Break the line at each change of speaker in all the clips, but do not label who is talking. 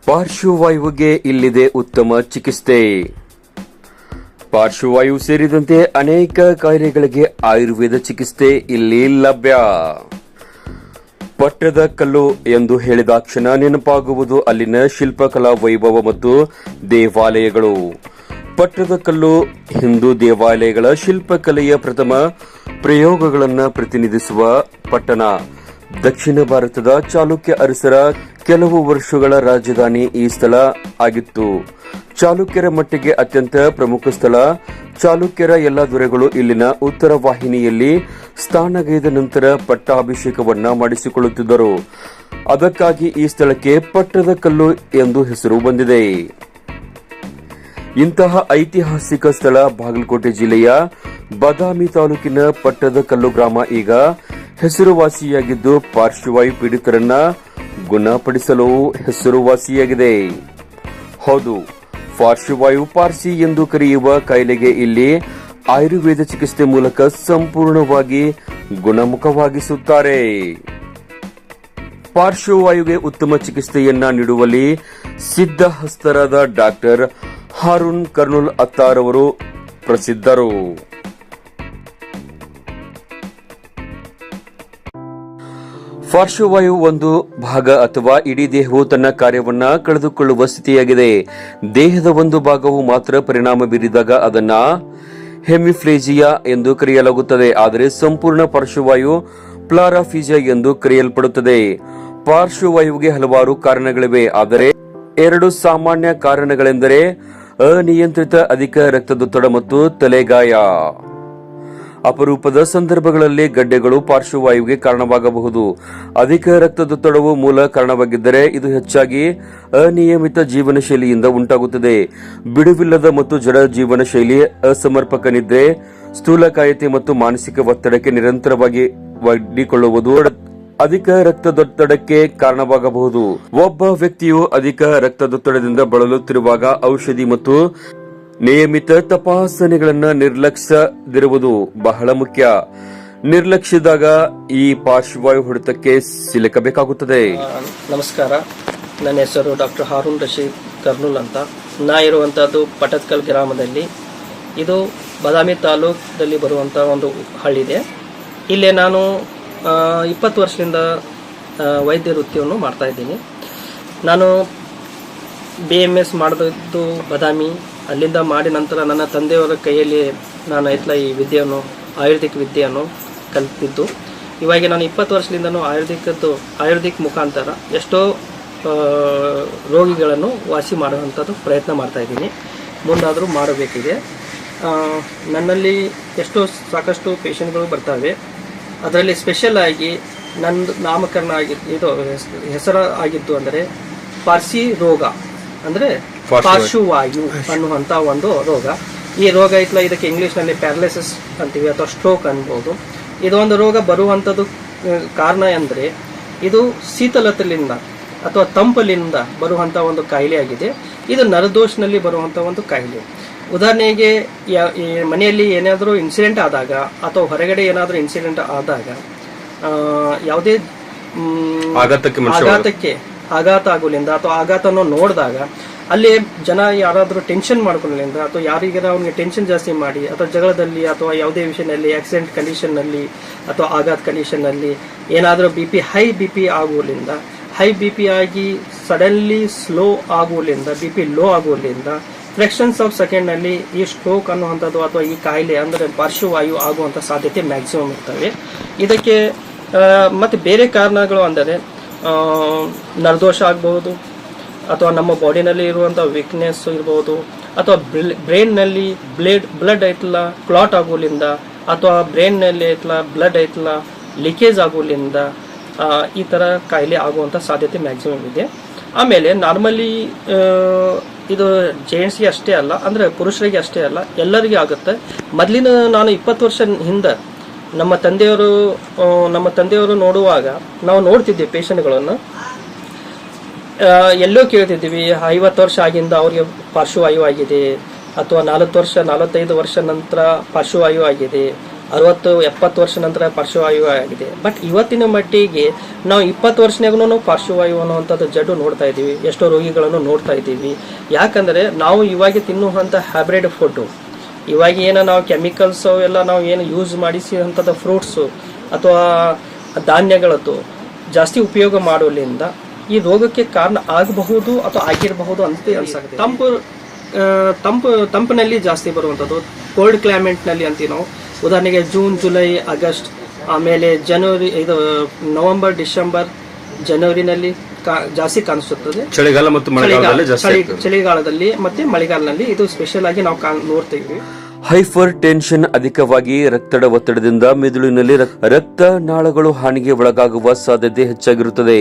ಪಾರ್ಶ್ವವಾಯುವಿಗೆ ಇಲ್ಲಿದೆ ಉತ್ತಮ ಚಿಕಿತ್ಸೆ. ಪಾರ್ಶ್ವವಾಯು ಸೇರಿದಂತೆ ಅನೇಕ ಕಾಯಿಲೆಗಳಿಗೆ ಆಯುರ್ವೇದ ಚಿಕಿತ್ಸೆ ಇಲ್ಲಿ ಲಭ್ಯ. ಪಟ್ಟದಕಲ್ಲು ಎಂದು ಹೇಳಿದಾಕ್ಷಣ ನೆನಪಾಗುವುದು ಅಲ್ಲಿನ ಶಿಲ್ಪಕಲಾ ವೈಭವ ಮತ್ತು ದೇವಾಲಯಗಳು. ಪಟ್ಟದಕಲ್ಲು ಹಿಂದೂ ದೇವಾಲಯಗಳ ಶಿಲ್ಪಕಲೆಯ ಪ್ರಥಮ ಪ್ರಯೋಗಗಳನ್ನು ಪ್ರತಿನಿಧಿಸುವ ಪಟ್ಟಣ. ದಕ್ಷಿಣ ಭಾರತದ ಚಾಲುಕ್ಯ ಅರಸರ ಕೆಲವು ವರ್ಷಗಳ ರಾಜಧಾನಿ ಈ ಸ್ಥಳ ಆಗಿತ್ತು. ಚಾಲುಕ್ಯರ ಮಟ್ಟಿಗೆ ಅತ್ಯಂತ ಪ್ರಮುಖ ಸ್ಥಳ. ಚಾಲುಕ್ಯರ ಎಲ್ಲ ದೊರೆಗಳು ಇಲ್ಲಿನ ಉತ್ತರ ವಾಹಿನಿಯಲ್ಲಿ ಸ್ಥಾನಗೈದ ನಂತರ ಪಟ್ಟಾಭಿಷೇಕವನ್ನ ಮಾಡಿಸಿಕೊಳ್ಳುತ್ತಿದ್ದರು. ಅದಕ್ಕಾಗಿ ಈ ಸ್ಥಳಕ್ಕೆ ಪಟ್ಟದಕಲ್ಲು ಎಂದು ಹೆಸರು ಬಂದಿದೆ. ಇಂತಹ ಐತಿಹಾಸಿಕ ಸ್ಥಳ ಬಾಗಲಕೋಟೆ ಜಿಲ್ಲೆಯ ಬಾದಾಮಿ ತಾಲೂಕಿನ ಪಟ್ಟದಕಲ್ಲು ಗ್ರಾಮ ಈಗ ಹೆಸರುವಾಸಿಯಾಗಿದ್ದು ಪಾರ್ಶ್ವವಾಯು ಪೀಡಿತರನ್ನ ಗುಣಪಡಿಸಲು ಹೆಸರುವಾಸಿಯಾಗಿದೆ. ಹೌದು, ಪಾರ್ಶ್ವವಾಯು ಪಾರ್ಸಿ ಎಂದು ಕರೆಯುವ ಕಾಯಿಲೆಗೆ ಇಲ್ಲಿ ಆಯುರ್ವೇದ ಚಿಕಿತ್ಸೆ ಮೂಲಕ ಸಂಪೂರ್ಣವಾಗಿ ಗುಣಮುಖವಾಗಿಸುತ್ತಾರೆ. ಪಾರ್ಶ್ವವಾಯುಗೆ ಉತ್ತಮ ಚಿಕಿತ್ಸೆಯನ್ನ ನೀಡುವಲ್ಲಿ ಸಿದ್ಧಹಸ್ತರಾದ ಡಾಕ್ಟರ್ ಹಾರೂನ್ ಕರ್ನೂಲ್ ಅತ್ತಾರ್ ಅವರು ಪ್ರಸಿದ್ಧರು. ಪಾರ್ಶ್ವವಾಯು ಒಂದು ಭಾಗ ಅಥವಾ ಇಡೀ ದೇಹವು ತನ್ನ ಕಾರ್ಯವನ್ನ ಕಳೆದುಕೊಳ್ಳುವ ಸ್ಥಿತಿಯಾಗಿದೆ. ದೇಹದ ಒಂದು ಭಾಗವು ಮಾತ್ರ ಪರಿಣಾಮ ಬೀರಿದಾಗ ಅದನ್ನ ಹೆಮಿಫ್ಲೇಜಿಯಾ ಎಂದು ಕರೆಯಲಾಗುತ್ತದೆ. ಆದರೆ ಸಂಪೂರ್ಣ ಪಾರ್ಶ್ವವಾಯು ಪ್ಲಾರಾಫೀಜಿಯಾ ಎಂದು ಕರೆಯಲ್ಪಡುತ್ತದೆ. ಪಾರ್ಶ್ವವಾಯುವಿಗೆ ಹಲವಾರು ಕಾರಣಗಳಿವೆ, ಆದರೆ 2 ಸಾಮಾನ್ಯ ಕಾರಣಗಳೆಂದರೆ ಅನಿಯಂತ್ರಿತ ಅಧಿಕ ರಕ್ತದೊತ್ತಡ ಮತ್ತು ತಲೆಗಾಯ. ಅಪರೂಪದ ಸಂದರ್ಭಗಳಲ್ಲಿ ಗಡ್ಡೆಗಳು ಪಾರ್ಶ್ವವಾಯುವಿಗೆ ಕಾರಣವಾಗಬಹುದು. ಅಧಿಕ ರಕ್ತದೊತ್ತಡವು ಮೂಲ ಕಾರಣವಾಗಿದ್ದರೆ ಇದು ಹೆಚ್ಚಾಗಿ ಅನಿಯಮಿತ ಜೀವನ ಶೈಲಿಯಿಂದ ಉಂಟಾಗುತ್ತದೆ. ಬಿಡುವಿಲ್ಲದ ಮತ್ತು ಜಡ ಜೀವನ ಶೈಲಿ, ಅಸಮರ್ಪಕ ನಿದ್ರೆ, ಸ್ಥೂಲಕಾಯತೆ ಮತ್ತು ಮಾನಸಿಕ ಒತ್ತಡಕ್ಕೆ ನಿರಂತರವಾಗಿ ಒಡ್ಡಿಕೊಳ್ಳುವುದು ಅಧಿಕ ರಕ್ತದೊತ್ತಡಕ್ಕೆ ಕಾರಣವಾಗಬಹುದು. ಒಬ್ಬ ವ್ಯಕ್ತಿಯು ಅಧಿಕ ರಕ್ತದೊತ್ತಡದಿಂದ ಬಳಲುತ್ತಿರುವಾಗ ಔಷಧಿ ಮತ್ತು ನಿಯಮಿತ ತಪಾಸಣೆಗಳನ್ನು ನಿರ್ಲಕ್ಷಿಸದಿರುವುದು ಬಹಳ ಮುಖ್ಯ. ನಿರ್ಲಕ್ಷಿಸಿದಾಗ ಈ ಪಾರ್ಶ್ವವಾಯು ಹೊಡೆತಕ್ಕೆ ಸಿಲುಕಬೇಕಾಗುತ್ತದೆ.
ನಮಸ್ಕಾರ, ನನ್ನ ಹೆಸರು ಡಾಕ್ಟರ್ ಹಾರೂನ್ ರಶೀದ್ ಕರ್ನೂಲ್ ಅಂತ. ನಾ ಇರುವಂತಹದ್ದು ಪಟ್ಟದಕಲ್ ಗ್ರಾಮದಲ್ಲಿ. ಇದು ಬಾದಾಮಿ ತಾಲೂಕಲ್ಲಿ ಬರುವಂತಹ ಒಂದು ಹಳ್ಳಿ ಇದೆ. ಇಲ್ಲೇ ನಾನು 20 ವರ್ಷದಿಂದ ವೈದ್ಯ ವೃತ್ತಿಯನ್ನು ಮಾಡ್ತಾ ಇದ್ದೀನಿ. ನಾನು BMS ಮಾಡಿದ್ದು ಬಾದಾಮಿ. ಅಲ್ಲಿಂದ ಮಾಡಿ ನಂತರ ನನ್ನ ತಂದೆಯವರ ಕೈಯಲ್ಲಿ ನಾನು ಈ ವಿದ್ಯೆಯನ್ನು ಆಯುರ್ವೇದಿಕ್ ವಿದ್ಯೆಯನ್ನು ಕಲಿತಿದ್ದು. ಇವಾಗ ನಾನು 20 ವರ್ಷದಿಂದನೂ ಆಯುರ್ವೇದಿಕ್ ಮುಖಾಂತರ ಎಷ್ಟೋ ರೋಗಿಗಳನ್ನು ವಾಸಿ ಮಾಡುವಂಥದ್ದು ಪ್ರಯತ್ನ ಮಾಡ್ತಾ ಇದ್ದೀನಿ. ಮುಂದಾದರೂ ಮಾಡಬೇಕಿದೆ. ನನ್ನಲ್ಲಿ ಸಾಕಷ್ಟು ಪೇಷಂಟ್ಗಳು ಬರ್ತವೆ. ಅದರಲ್ಲಿ ಸ್ಪೆಷಲ್ ಆಗಿ ನಂದು ನಾಮಕರಣ ಇದು ಹೆಸರು ಆಗಿದ್ದು ಅಂದರೆ ಪಾರ್ಸಿ ರೋಗ, ಅಂದರೆ ಪಾರ್ಶ್ವವಾಯು ಅನ್ನುವಂಥ ಒಂದು ರೋಗ. ಈ ರೋಗ ಇದಕ್ಕೆ ಇಂಗ್ಲಿಷ್ನಲ್ಲಿ ಪ್ಯಾರಲಿಸಿಸ್ ಅಂತೀವಿ ಅಥವಾ ಸ್ಟ್ರೋಕ್ ಅನ್ಬೋದು. ಇದೊಂದು ರೋಗ ಬರುವಂಥದ್ದು ಕಾರಣ ಅಂದರೆ ಇದು ಶೀತಲತೆಯಿಂದ ಅಥವಾ ತಂಪಲಿನಿಂದ ಬರುವಂಥ ಒಂದು ಕಾಯಿಲೆ ಆಗಿದೆ. ಇದು ನರದೋಷನಲ್ಲಿ ಬರುವಂಥ ಒಂದು ಕಾಯಿಲೆ. ಉದಾಹರಣೆಗೆ ಮನೆಯಲ್ಲಿ ಏನಾದರೂ ಇನ್ಸಿಡೆಂಟ್ ಆದಾಗ ಅಥವಾ ಹೊರಗಡೆ ಏನಾದರೂ ಇನ್ಸಿಡೆಂಟ್ ಆದಾಗ ಯಾವುದೇ ಆಘಾತ ಆಗೋದ್ರಿಂದ ಅಥವಾ ಆಘಾತವನ್ನು ನೋಡಿದಾಗ ಅಲ್ಲಿ ಜನ ಯಾರಾದರೂ ಟೆನ್ಷನ್ ಮಾಡ್ಕೊಳ್ಳೋದ್ರಿಂದ ಅಥವಾ ಯಾರಿಗಾರ ಅವ್ನಿಗೆ ಟೆನ್ಷನ್ ಜಾಸ್ತಿ ಮಾಡಿ ಅಥವಾ ಜಗಳದಲ್ಲಿ ಅಥವಾ ಯಾವುದೇ ವಿಷಯದಲ್ಲಿ ಆಕ್ಸಿಡೆಂಟ್ ಕಂಡೀಷನ್ನಲ್ಲಿ ಅಥವಾ ಆಘಾತ ಕಂಡೀಷನ್ನಲ್ಲಿ ಏನಾದರೂ ಹೈ ಬಿ ಪಿ ಆಗೋದ್ರಿಂದ, ಹೈ ಬಿ ಪಿ ಆಗಿ ಸಡನ್ಲಿ ಸ್ಲೋ ಆಗೋದ್ರಿಂದ, BP ಲೋ ಆಗೋದ್ರಿಂದ ಫ್ರಾಕ್ಷನ್ಸ್ ಆಫ್ ಸೆಕೆಂಡ್ನಲ್ಲಿ ಈ ಸ್ಟ್ರೋಕ್ ಅನ್ನುವಂಥದ್ದು ಅಥವಾ ಈ ಕಾಯಿಲೆ ಅಂದರೆ ಪಾರ್ಶ್ವವಾಯು ಆಗುವಂಥ ಸಾಧ್ಯತೆ ಮ್ಯಾಕ್ಸಿಮಮ್ ಇರ್ತವೆ. ಇದಕ್ಕೆ ಮತ್ತು ಬೇರೆ ಕಾರಣಗಳು ಅಂದರೆ ನರದೋಷ ಆಗಬಹುದು, ಅಥವಾ ನಮ್ಮ ಬಾಡಿನಲ್ಲಿ ಇರುವಂಥ ವೀಕ್ನೆಸ್ ಇರ್ಬೋದು, ಅಥವಾ ಬ್ರೈನ್ನಲ್ಲಿ ಬ್ಲಡ್ ಐತಲ್ಲ ಕ್ಲಾಟ್ ಆಗೋದ್ರಿಂದ, ಅಥವಾ ಬ್ರೈನ್ನಲ್ಲಿ ಐತಲ್ಲ ಬ್ಲಡ್ ಐತಲ್ಲ ಲೀಕೇಜ್ ಆಗೋದ್ರಿಂದ ಈ ಥರ ಕಾಯಿಲೆ ಆಗುವಂಥ ಸಾಧ್ಯತೆ ಮ್ಯಾಕ್ಸಿಮಮ್ ಇದೆ. ಆಮೇಲೆ ನಾರ್ಮಲಿ ಇದು ಜೆಂಟ್ಸ್ಗೆ ಅಷ್ಟೇ ಅಲ್ಲ, ಅಂದರೆ ಪುರುಷರಿಗೆ ಅಷ್ಟೇ ಅಲ್ಲ, ಎಲ್ಲರಿಗೂ ಆಗುತ್ತೆ. ಮೊದಲಿನ ನಾನು 20 ವರ್ಷ ಹಿಂದೆ ನಮ್ಮ ತಂದೆಯವರು ನೋಡುವಾಗ ನಾವು ನೋಡ್ತಿದ್ವಿ ಪೇಷಂಟ್ಗಳನ್ನು. ಎಲ್ಲೋ ಕೇಳ್ತಿದ್ದೀವಿ 50 ವರ್ಷ ಆಗಿಂದ ಅವ್ರಿಗೆ ಪಾರ್ಶ್ವವಾಯು ಆಗಿದೆ, ಅಥವಾ 45 ವರ್ಷ ನಂತರ ಪಾರ್ಶ್ವವಾಯು ಆಗಿದೆ, 60-70 ವರ್ಷ ನಂತರ ಪಾರ್ಶ್ವವಾಯು ಆಗಿದೆ. ಬಟ್ ಇವತ್ತಿನ ಮಟ್ಟಿಗೆ ನಾವು 20 ವರ್ಷನಾಗೂ ನಾವು ಪಾರ್ಶ್ವವಾಯು ಅನ್ನುವಂಥದ್ದು ಜಡ್ಡು ನೋಡ್ತಾ ಇದ್ದೀವಿ, ಎಷ್ಟೋ ರೋಗಿಗಳನ್ನು ನೋಡ್ತಾ ಇದ್ದೀವಿ. ಯಾಕಂದರೆ ನಾವು ಇವಾಗ ತಿನ್ನುವಂಥ ಹೈಬ್ರಿಡ್ ಫುಡ್ಡು, ಇವಾಗ ಏನೋ ನಾವು ಕೆಮಿಕಲ್ಸ್ ಎಲ್ಲ ನಾವು ಏನು ಯೂಸ್ ಮಾಡಿಸಿದಂಥದ್ದು ಫ್ರೂಟ್ಸು ಅಥವಾ ಧಾನ್ಯಗಳದ್ದು ಜಾಸ್ತಿ ಉಪಯೋಗ ಮಾಡೋದ್ರಿಂದ ಈ ರೋಗಕ್ಕೆ ಕಾರಣ ಆಗಬಹುದು ಅಥವಾ ಆಗಿರಬಹುದು ಅಂತ ಅನ್ಸುತ್ತೆ. ತಂಪಿನಲ್ಲಿ ಜಾಸ್ತಿ ಬರುವಂಥದ್ದು, ಕೋಲ್ಡ್ ಕ್ಲೈಮೇಟ್ನಲ್ಲಿ ಅಂತೀವಿ ನಾವು. ಉದಾಹರಣೆಗೆ ಜೂನ್, ಜುಲೈ, ಆಗಸ್ಟ್, ಆಮೇಲೆ ಜನವರಿ, ಇದು ನವೆಂಬರ್, ಡಿಸೆಂಬರ್, ಜನವರಿನಲ್ಲಿ ಜಾಸ್ತಿ ಕಾಣಿಸುತ್ತದೆ.
ಚಳಿಗಾಲ ಮತ್ತು
ಚಳಿಗಾಲದಲ್ಲಿ ಮತ್ತೆ ಮಳೆಗಾಲದಲ್ಲಿ ಇದು ಸ್ಪೆಷಲ್ ಆಗಿ ನಾವು ನೋಡ್ತೀವಿ.
ಹೈಪರ್ ಟೆನ್ಷನ್, ಅಧಿಕವಾಗಿ ರಕ್ತದ ಒತ್ತಡದಿಂದ ಮೆದುಳಿನಲ್ಲಿ ರಕ್ತನಾಳಗಳು ಹಾನಿಗೆ ಒಳಗಾಗುವ ಸಾಧ್ಯತೆ ಹೆಚ್ಚಾಗಿರುತ್ತದೆ.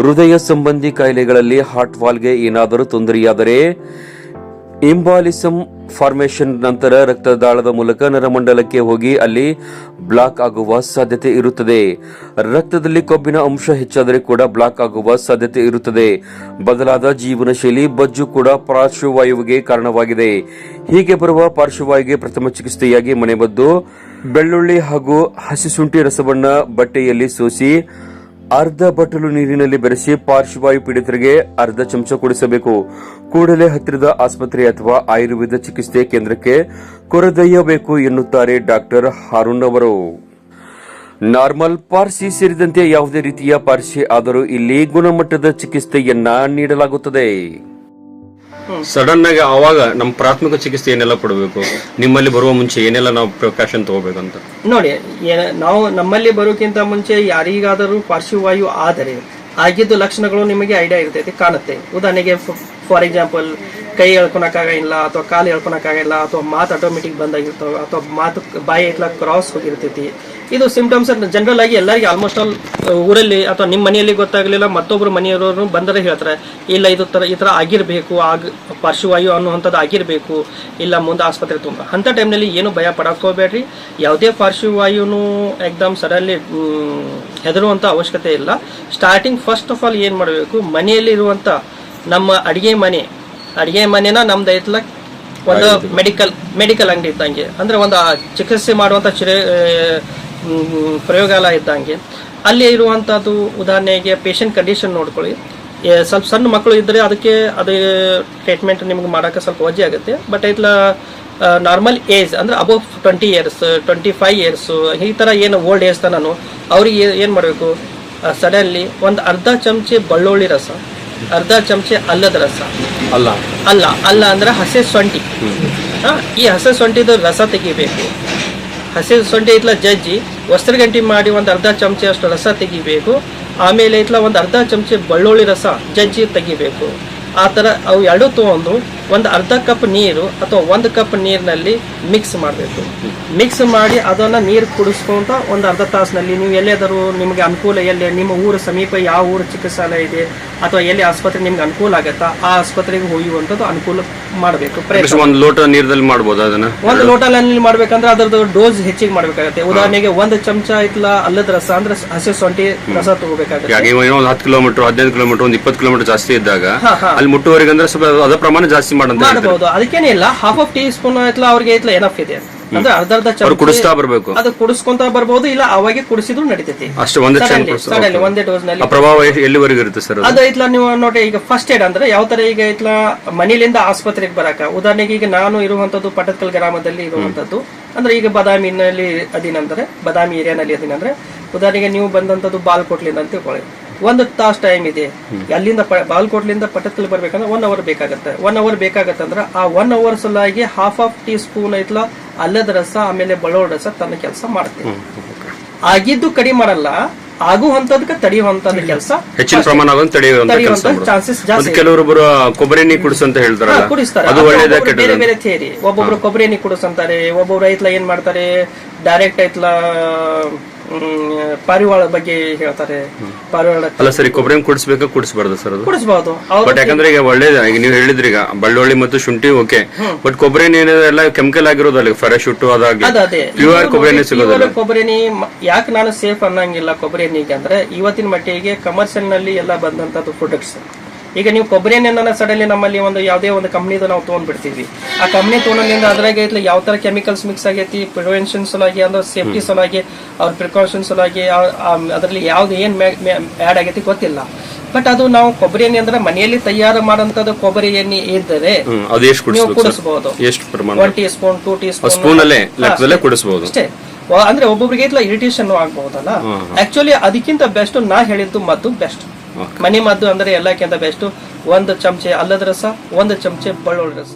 ಹೃದಯ ಸಂಬಂಧಿ ಕಾಯಿಲೆಗಳಲ್ಲಿ ಹಾರ್ಟ್ ವಾಲ್ಗೆ ಏನಾದರೂ ತೊಂದರೆಯಾದರೆ ಇಂಬಾಲಿಸಮ್ ಫಾರ್ಮೇಷನ್ ನಂತರ ರಕ್ತದಾಳದ ಮೂಲಕ ನರಮಂಡಲಕ್ಕೆ ಹೋಗಿ ಅಲ್ಲಿ ಬ್ಲಾಕ್ ಆಗುವ ಸಾಧ್ಯತೆ ಇರುತ್ತದೆ. ರಕ್ತದಲ್ಲಿ ಕೊಬ್ಬಿನ ಅಂಶ ಹೆಚ್ಚಾದರೆ ಕೂಡ ಬ್ಲಾಕ್ ಆಗುವ ಸಾಧ್ಯತೆ ಇರುತ್ತದೆ. ಬದಲಾದ ಜೀವನ ಶೈಲಿ, ಬೊಜ್ಜು ಕೂಡ ಪಾರ್ಶ್ವವಾಯುವಿಗೆ ಕಾರಣವಾಗಿದೆ. ಹೀಗೆ ಬರುವ ಪಾರ್ಶ್ವವಾಯುವಿಗೆ ಪ್ರಥಮ ಚಿಕಿತ್ಸೆಯಾಗಿ ಮನೆಮದ್ದು ಬೆಳ್ಳುಳ್ಳಿ ಹಾಗೂ ಹಸಿಶುಂಠಿ ರಸವನ್ನ ಬಟ್ಟೆಯಲ್ಲಿ ಸೋಸಿ ಅರ್ಧ ಬಟ್ಟಲು ನೀರಿನಲ್ಲಿ ಬೆರೆಸಿ ಪಾರ್ಶ್ವವಾಯು ಪೀಡಿತರಿಗೆ ಅರ್ಧ ಚಮಚ ಕುಡಿಸಬೇಕು. ಕೂಡಲೇ ಹತ್ತಿರದ ಆಸ್ಪತ್ರೆ ಅಥವಾ ಆಯುರ್ವೇದ ಚಿಕಿತ್ಸೆ ಕೇಂದ್ರಕ್ಕೆ ಕರೆದೊಯ್ಯಬೇಕು ಎನ್ನುತ್ತಾರೆ ಡಾಕ್ಟರ್ ಹಾರೂನ್ ಅವರು. ನಾರ್ಮಲ್ ಪಾರ್ಸಿ ಸೇರಿದಂತೆ ಯಾವುದೇ ರೀತಿಯ ಪಾರ್ಸಿ ಆದರೂ ಇಲ್ಲಿ ಗುಣಮಟ್ಟದ ಚಿಕಿತ್ಸೆಯನ್ನ ನೀಡಲಾಗುತ್ತದೆ.
ಸಡನ್ ಆಗಿ ಆವಾಗ ನಮ್ಮ ಪ್ರಾಥಮಿಕ ಚಿಕಿತ್ಸೆ ಏನೆಲ್ಲ ಕೊಡಬೇಕು, ನಿಮ್ಮಲ್ಲಿ ಬರುವ ಮುಂಚೆ ಏನೆಲ್ಲ ನಾವು ಪ್ರಿಕಾಷನ್ ತಗೋಬೇಕಂತ
ನೋಡಿ. ನಾವು ನಮ್ಮಲ್ಲಿ ಬರೋಕ್ಕಿಂತ ಮುಂಚೆ ಯಾರಿಗಾದರೂ ಪಾರ್ಶ್ವವಾಯು ಆದರೆ ಆಗಿದ್ದು ಲಕ್ಷಣಗಳು ನಿಮಗೆ ಐಡಿಯಾ ಇರ್ತೈತಿ, ಕಾಣುತ್ತೆ. ಉದಾಹರಣೆಗೆ ಫಾರ್ ಎಕ್ಸಾಂಪಲ್, ಕೈ ಎಳ್ಕೊಳಕ್ಕಾಗಿಲ್ಲ ಅಥವಾ ಕಾಲು ಎಳ್ಕೊಳಕ್ಕಾಗಿಲ್ಲ ಅಥವಾ ಮಾತು ಆಟೋಮೆಟಿಕ್ ಬಂದಾಗಿರ್ತಾವೆ ಅಥವಾ ಮಾತು ಬಾಯಿ ಎಲ್ಲ ಕ್ರಾಸ್ ಹೋಗಿರ್ತೈತಿ. ಇದು ಸಿಂಪ್ಟಮ್ಸ್ ಜನರಲ್ ಆಗಿ ಎಲ್ಲರಿಗೆ ಆಲ್ಮೋಸ್ಟ್ ಆಲ್ ಊರಲ್ಲಿ ಅಥವಾ ನಿಮ್ಮ ಮನೆಯಲ್ಲಿ ಗೊತ್ತಾಗಲಿಲ್ಲ, ಮತ್ತೊಬ್ರು ಮನೆಯವರು ಬಂದರೆ ಹೇಳ್ತಾರೆ, ಇಲ್ಲ ಇದು ಈ ಥರ ಆಗಿರಬೇಕು, ಪಾರ್ಶ್ವವಾಯು ಅನ್ನುವಂಥದ್ದು ಆಗಿರಬೇಕು, ಇಲ್ಲ ಮುಂದೆ ಆಸ್ಪತ್ರೆ ತುಂಬ. ಅಂಥ ಟೈಮ್ನಲ್ಲಿ ಏನು ಭಯ ಪಡಕೋಬೇಡ್ರಿ. ಯಾವುದೇ ಪಾರ್ಶ್ವವಾಯುನು ಎಕ್ದಮ್ ಸಡನ್ಲಿ ಹೆದರುವಂಥ ಅವಶ್ಯಕತೆ ಇಲ್ಲ. ಸ್ಟಾರ್ಟಿಂಗ್ ಫಸ್ಟ್ ಆಫ್ ಆಲ್ ಏನು ಮಾಡಬೇಕು, ಮನೆಯಲ್ಲಿರುವಂಥ ನಮ್ಮ ಅಡಿಗೆ ಮನೆನ ನಮ್ದು ಐತ್ಲ ಒಂದು ಮೆಡಿಕಲ್ ಅಂಗಡಿ ಇದ್ದಂಗೆ, ಅಂದ್ರೆ ಒಂದು ಚಿಕಿತ್ಸೆ ಮಾಡುವಂಥ ಪ್ರಯೋಗಾಲಯ ಇದ್ದಂಗೆ. ಅಲ್ಲಿ ಇರುವಂಥದ್ದು ಉದಾಹರಣೆಗೆ ಪೇಷಂಟ್ ಕಂಡೀಷನ್ ನೋಡ್ಕೊಳ್ಳಿ. ಸ್ವಲ್ಪ ಸಣ್ಣ ಮಕ್ಕಳು ಇದ್ದರೆ ಅದು ಟ್ರೀಟ್ಮೆಂಟ್ ನಿಮ್ಗೆ ಮಾಡೋಕ್ಕೆ ಸ್ವಲ್ಪ ವಜ್ಜೆ ಆಗುತ್ತೆ. ಬಟ್ ಐತ್ಲ ನಾರ್ಮಲ್ ಏಜ್ ಅಂದ್ರೆ ಅಬೌವ್ 20 ಇಯರ್ಸ್ 25 ಇಯರ್ಸ್ ಈ ಥರ ಏನು ಓಲ್ಡ್ ಏಜ್ ತನೂ ಅವ್ರಿಗೆ ಏನು ಮಾಡಬೇಕು, ಸಡನ್ಲಿ ಒಂದು ಅರ್ಧ ಚಮಚೆ ಬೆಳ್ಳುಳ್ಳಿ ರಸ, ಅರ್ಧ ಚಮಚೆ ಅಲ್ಲದ ರಸ, ಅಲ್ಲ ಅಂದ್ರೆ ಹಸೆ ಸೊಂಟಿ, ಈ ಹಸೆ ಸೊಂಟಿದು ರಸ ತೆಗಿಬೇಕು. ಹಸಿ ಸೊಂಡೆ ಇತ್ಲ ಜಜ್ಜಿ ವಸ್ತ್ರಗಂಟಿ ಮಾಡಿ ಒಂದು ಅರ್ಧ ಚಮಚೆ ಅಷ್ಟು ರಸ ತೆಗಿಬೇಕು. ಆಮೇಲೆ ಇತ್ಲ ಒಂದು ಅರ್ಧ ಚಮಚೆ ಬೆಳ್ಳುಳ್ಳಿ ರಸ ಜಜ್ಜಿ ತೆಗಿಬೇಕು. ಆ ಥರ ಅವು ಎರಡೂ ತೊಗೊಂಡು ಒಂದು ಅರ್ಧ ಕಪ್ ನೀರು ಅಥವಾ 1 ಕಪ್ ನೀರಿನಲ್ಲಿ ಮಿಕ್ಸ್ ಮಾಡಬೇಕು. ಮಿಕ್ಸ್ ಮಾಡಿ ಅದನ್ನು ನೀರು ಕುಡಿಸ್ಕೊಂತ ಒಂದು ಅರ್ಧ ತಾಸಿನಲ್ಲಿ ನೀವು ಎಲ್ಲಾದರೂ ನಿಮಗೆ ಅನುಕೂಲ, ಎಲ್ಲಿ ನಿಮ್ಮ ಊರ ಸಮೀಪ ಯಾವ ಊರು ಚಿಕಿತ್ಸಾಲಯ ಇದೆ ಅಥವಾ ಎಲ್ಲಿ ಆಸ್ಪತ್ರೆ ನಿಮ್ಗೆ ಅನುಕೂಲ ಆಗುತ್ತಾ ಆ ಆಸ್ಪತ್ರೆಗೆ ಹೋಗುವಂಥದ್ದು ಅನುಕೂಲ ಮಾಡಬೇಕು.
ಒಂದು ಲೋಟ ನೀರಲ್ಲಿ ಮಾಡ್ಬೋದು ಅದನ್ನ.
ಒಂದು ಲೋಟ ನೀರು ಮಾಡ್ಬೇಕಂದ್ರೆ ಅದರದ್ದು ಡೋಸ್ ಹೆಚ್ಚಿಗೆ ಮಾಡ್ಬೇಕಾಗತ್ತೆ. ಉದಾಹರಣೆಗೆ 1 ಚಮಚ ಇತ್ಲ ಅಲ್ಲದ ರಸ ಅಂದ್ರೆ ಹಸಿ ಸೊಂಟಿ ರಸ ತಗೋಬೇಕಾಗುತ್ತೆ.
10 ಕಿಲೋಮೀಟರ್ 15 ಕಿಲೋಮೀಟರ್ 20 ಕಿಲೋಮೀಟರ್ ಜಾಸ್ತಿ ಇದ್ದಾಗ ಅಲ್ಲಿ ಮುಟ್ಟುವರೆಗೆ ಅಂದ್ರೆ ಸ್ವಲ್ಪ ಅದ ಪ್ರಮಾಣ ಜಾಸ್ತಿ
ಮಾಡಬಹುದು. ಅದಕ್ಕೇನಿಲ್ಲ, ಹಾಫ್ ಆಫ್ ಟೀ ಸ್ಪೂನ್ ಐತ್ಲ ಅವ್ರಿಗೆ ಐತ್ಲ ಎನಫ್ ಇದೆ. ಅಂದ್ರೆ ಅರ್ಧ
ಕುಡಿಸ್ತಾ ಬರಬೇಕು,
ಅದು ಕುಡಿಸ್ಕೊಂತ ಬರ್ಬೋದು, ಇಲ್ಲ ಅವಾಗೆ ಕುಡಿಸಿದ್ರು ನಡೀತೈತಿ.
ಅಷ್ಟೇ
ಒಂದೇ ಡೋಸ್ ನಲ್ಲಿ
ಪ್ರಭಾವ ಎಲ್ಲಿವರೆಗೂ ಇರುತ್ತೆ ಸರ್
ಅದು ಐತ್ಲ. ನೀವು ನೋಡಿ, ಈಗ ಫಸ್ಟ್ ಏಡ್ ಅಂದ್ರೆ ಯಾವ ತರ ಈಗ ಐತ್ಲ ಮನೆಯಿಂದ ಆಸ್ಪತ್ರೆಗೆ ಬರಾಕ. ಉದಾಹರಣೆಗೆ ಈಗ ನಾನು ಇರುವಂತದ್ದು ಪಟತ್ಕಲ್ ಗ್ರಾಮದಲ್ಲಿ ಇರುವಂತದ್ದು, ಅಂದ್ರೆ ಈಗ ಬಾದಾಮಿನಲ್ಲಿ ಅದಿನಂದ್ರೆ ಬಾದಾಮಿ ಏರಿಯಾನಲ್ಲಿ ಅದಿನಂದ್ರೆ ಉದಾಹರಣೆಗೆ ನೀವು ಬಂದಂತದ್ದು ಬಾಲ್ಕೋಟ್ಲಿಂದ ಅಂತ ತಿಳ್ಕೊಳ್ಳಿ. 1 ತಾಸು ಟೈಮ್ ಇದೆ. ಅಲ್ಲಿಂದ ಬಾಲ್ಕೋಟ್ಲಿಂದ ಪಟತ್ಕಲ್ ಬರ್ಬೇಕಂದ್ರೆ 1 ಅವರ್ ಬೇಕಾಗತ್ತೆ. 1 ಅವರ್ ಬೇಕಾಗತ್ತಂದ್ರೆ ಆ 1 ಅವರ್ ಸಲುವಾಗಿ ಹಾಫ್ ಆಫ್ ಟೀ ಸ್ಪೂನ್ ಐತ್ಲ ಅಲ್ಲದ ರಸ ಆಮೇಲೆ ಬೆಳ್ಳುಳ್ಳಿ ರಸ ತನ್ನ ಕೆಲಸ ಮಾಡುತ್ತೆ. ಆಗಿದ್ದು ಕಡಿಮೆ ಮಾಡಲ್ಲ, ಆಗುವಂತದಕ್ಕೆ ತಡೆಯುವಂತದ ಕೆಲಸ
ಹೆಚ್ಚಿನ ಪ್ರಮಾಣ
ಚಾನ್ಸಸ್ ಜಾಸ್ತಿ.
ಕೆಲವರು ಕೊಬ್ಬರಿ ನೀರು ಕುಡಿಸಂತ ಹೇಳ್ತಾರೆ,
ಬೇರೆ ಬೇರೆ ಥಿಯರಿ. ಒಬ್ಬೊಬ್ರು ಕೊಬ್ಬರಿ ನೀರು ಕುಡಿಸಂತಾರೆ, ಒಬ್ಬೊಬ್ರು ಐತ್ಲ ಏನ್ ಮಾಡ್ತಾರೆ, ಡೈರೆಕ್ಟ್ ಐತ್ಲ ಪಾರಿವಾಳ ಬಗ್ಗೆ ಹೇಳ್ತಾರೆ. ಪಾರಿವಾಳ
ಅಲ್ಲ ಸರಿ, ಕೊಬ್ಬರಿ ಕುಡಿಸ್ಬೇಕಾ ಕುಡಿಸಬಾರ್ದು ಸರ್? ಅದು
ಕುಡಿಸಬಹುದು.
ಬಟ್ ಯಾಕಂದ್ರೆ ಈಗ ಒಳ್ಳೇದು, ಈಗ ನೀವು ಹೇಳಿದ್ರಿ ಈಗ ಬೆಳ್ಳುಳ್ಳಿ ಮತ್ತು ಶುಂಠಿ ಓಕೆ, ಬಟ್ ಕೊಬ್ಬರಿ ಎಲ್ಲ ಕೆಮಿಕಲ್ ಆಗಿರೋದಲ್ಲ, ಫ್ರೆಶ್ ಅದಾಗಿ ಪ್ಯೂರ್ ಕೊಬ್ಬರಿ ಸಿಗೋದಿಲ್ಲ.
ಕೊಬ್ಬರಿ ಯಾಕೆ ನಾನು ಸೇಫ್ ಅನ್ನಂಗಿಲ್ಲ ಕೊಬ್ಬರಿ ನೀರಿಗೆ ಅಂದ್ರೆ ಇವತ್ತಿನ ಮಟ್ಟಿಗೆ ಕಮರ್ಷಿಯಲ್ ನಲ್ಲಿ ಎಲ್ಲ ಬಂದಂತದ್ದು ಪ್ರಾಡಕ್ಟ್ಸ್ ಈಗ ನೀವು ಕೊಬ್ಬರಿ ಎಣ್ಣೆನ ಸಡನ್ಲಿ ನಮ್ಮಲ್ಲಿ ಒಂದು ಯಾವುದೇ ಒಂದು ಕಂಪ್ನಿದು ನಾವು ತೊಗೊಂಡ್ಬಿಡ್ತೀವಿ. ಆ ಕಂಪ್ನಿ ತೊಗೊಂಡಿಂದ ಅದ್ರಾಗ ಯಾವ ತರ ಕೆಮಿಕಲ್ಸ್ ಮಿಕ್ಸ್ ಆಗೈತಿ, ಪ್ರಿವೆನ್ಷನ್ ಸಲುವಾಗಿ ಅಂದ್ರೆ ಸೇಫ್ಟಿ ಸಲುವಾಗಿ ಅವ್ರ ಪ್ರಿಕಾಷನ್ ಸಲುವಾಗಿ ಅದರಲ್ಲಿ ಯಾವ್ದು ಏನ್ ಆ್ಯಡ್ ಆಗೈತಿ ಗೊತ್ತಿಲ್ಲ. ಬಟ್ ಅದು ನಾವು ಕೊಬ್ಬರಿ ಎಣ್ಣೆ ಅಂದ್ರೆ ಮನೆಯಲ್ಲಿ ತಯಾರು ಮಾಡೋಂಥದ್ದು ಕೊಬ್ಬರಿ ಎಣ್ಣೆ ಇದ್ದರೆ ನೀವು ಕುಡಿಸಬಹುದು. 1 ಟೀ ಸ್ಪೂನ್ 2 ಟೀ ಸ್ಪೂನ್ ಅಷ್ಟೇ. ಅಂದ್ರೆ ಒಬ್ಬೊಬ್ರಿಗೆ ಇರಿಟೇಷನ್ ಆಗ್ಬಹುದಲ್ಲ. ಆಕ್ಚುಲಿ ಅದಕ್ಕಿಂತ ಬೆಸ್ಟ್ ನಾ ಹೇಳಿದ್ದು ಮದ್ದು ಬೆಸ್ಟ್. ಮನೆ ಮದ್ದು ಅಂದ್ರೆ ಎಲ್ಲಕ್ಕಿಂತ ಬೆಸ್ಟ್. 1 ಚಮಚೆ ಅಲ್ಲದ ರಸ, 1 ಚಮಚೆ ಬೆಳ್ಳುಳ್ಳಿ ರಸ.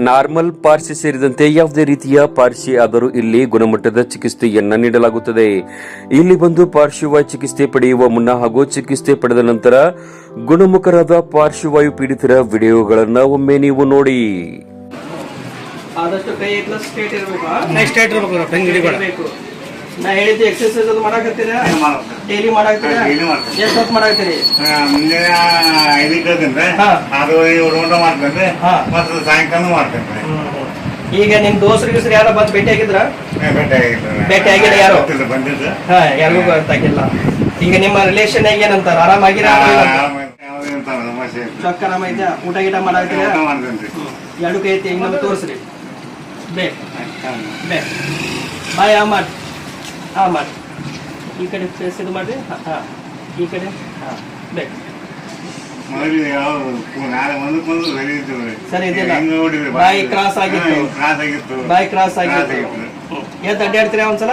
ನಾರ್ಮಲ್ ಪಾರ್ಸಿ ಸೇರಿದಂತೆ ಯಾವುದೇ ರೀತಿಯ ಪಾರ್ಸಿ ಆದರೂ ಇಲ್ಲಿ ಗುಣಮಟ್ಟದ ಚಿಕಿತ್ಸೆಯನ್ನ ನೀಡಲಾಗುತ್ತದೆ. ಇಲ್ಲಿ ಬಂದು ಪಾರ್ಶ್ವವಾಯು ಚಿಕಿತ್ಸೆ ಪಡೆಯುವ ಮುನ್ನ ಹಾಗೂ ಚಿಕಿತ್ಸೆ ಪಡೆದ ನಂತರ ಗುಣಮುಖರಾದ ಪಾರ್ಶ್ವವಾಯು ಪೀಡಿತರ ವಿಡಿಯೋಗಳನ್ನ ಒಮ್ಮೆ ನೀವು ನೋಡಿ.
ಆದಷ್ಟು ಕೈ ಸ್ಟ್ರೇಟ್ ಇರಬೇಕು. ನಾ ಹೇಳಿದ್ದು ಎಕ್ಸರ್ಸೈಸ್ ಅದು ಮಾಡಾಕತ್ತೀರಾ? ಡೈಲಿ ಮಾಡಾಕ್ತೀರಾ? ಎಷ್ಟು ಹೊತ್ತು ಮಾಡಾಕ್ತೀರಿ?
ಮುಂಜಾನೆ 5 ಕೇಳ್ತೇನೆ, ಅದು ಊಟ ಮಾಡ್ತೇನೆ, ಮತ್ತು ಸಾಯಂಕಾಲ ಮಾಡ್ತೇನೆ.
ಈಗ ನಿಮ್ ದೋಸ್ರು ಯಾರ ಬಂದು ಭೇಟಿ ಆಗಿದ್ರ? ಭೇಟಿ ಆಗಿಲ್ಲ ಯಾರು?
ಬಂದಿದ್ದು
ಯಾರಿಗೂ ಗೊತ್ತಾಗಿಲ್ಲ. ಈಗ ನಿಮ್ಮ ರಿಲೇಷನ್ ಏನಂತಾರ? ಆರಾಮಾಗಿರ? ಚೊಕ್ಕ ಆರಾಮ ಐತೆ? ಊಟ ಗೀಟ ಮಾಡಾಕ್ತೀರಾ? 2 ಕೈ ಐತಿ, ಇನ್ನೊಂದು ತೋರಿಸ್ರಿ. ಬಾಯ್ ಮಾಡಿ ಮಾಡಿ. ಈ ಕಡೆ ಫೇಸ್ ಇದು ಮಾಡ್ರಿ. ಈ ಕಡೆ ಬೇಕು. ಸರಿ ಇದೆಲ್ಲ ಬಾಯಿ ಕ್ರಾಸ್ ಆಗಿತ್ತು. ಬಾಯಿ ಕ್ರಾಸ್ ಆಗಿತ್ತು. ಎದ್ದು ಅಡ್ಡಾಡ್ತೀರಾ ಒಂದ್ಸಲ?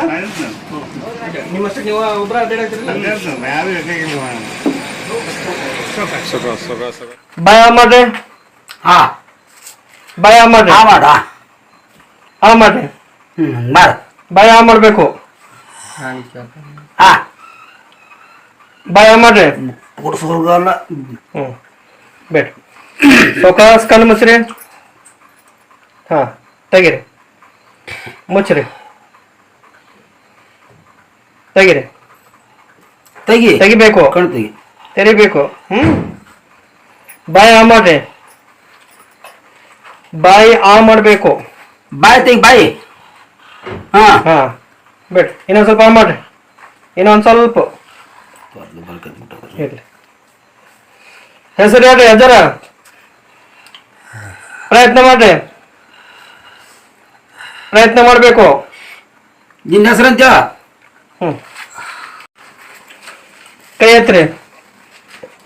ನಿಮ್ಮಷ್ಟು ನೀವು ಒಬ್ಬರ ಅಡ್ಡಾಡ್ತೀರಲ್ಲ? ಬಾಯ್ ಮಾಡ್ರಿ. ಬಾಯ್ ಮಾಡ್ರಿ. ಮಾಡ್ರಿ. ಬಾಯ್ ಮಾಡ್ಬೇಕು. ಬಾಯ್ ಮಾಡ್ರಿ. ಬೇಡ. ಸೌಕಾಸ್ ಕಣ್ಣು ಮುಚ್ಚ್ರಿ. ತೆಗಿರಿ. ಮುಚ್ಚ್ರಿ. ತೆಗಿರಿ. ತೆಗಿಬೇಕು. ತೆರಿಬೇಕು. ಬಾಯ್ ಮಾಡ್ರಿ. ಬಾಯಿ ಮಾಡ್ಬೇಕು. ಬಾಯಿ ಬೇಡ. ಇನ್ನೊಂದ್ ಸ್ವಲ್ಪ ಮಾಡ್ರಿ. ಇನ್ನೊಂದ್ ಸ್ವಲ್ಪ ಇರ್ಲಿ. ಹೆಸರು ಹೇಳ್ರಿ ಅಜ್ಜರ. ಪ್ರಯತ್ನ ಮಾಡ್ರಿ. ಪ್ರಯತ್ನ ಮಾಡ್ಬೇಕು.
ನಿನ್ನ ಹೆಸರಂತ
ಕೈ ಎತ್ರಿ.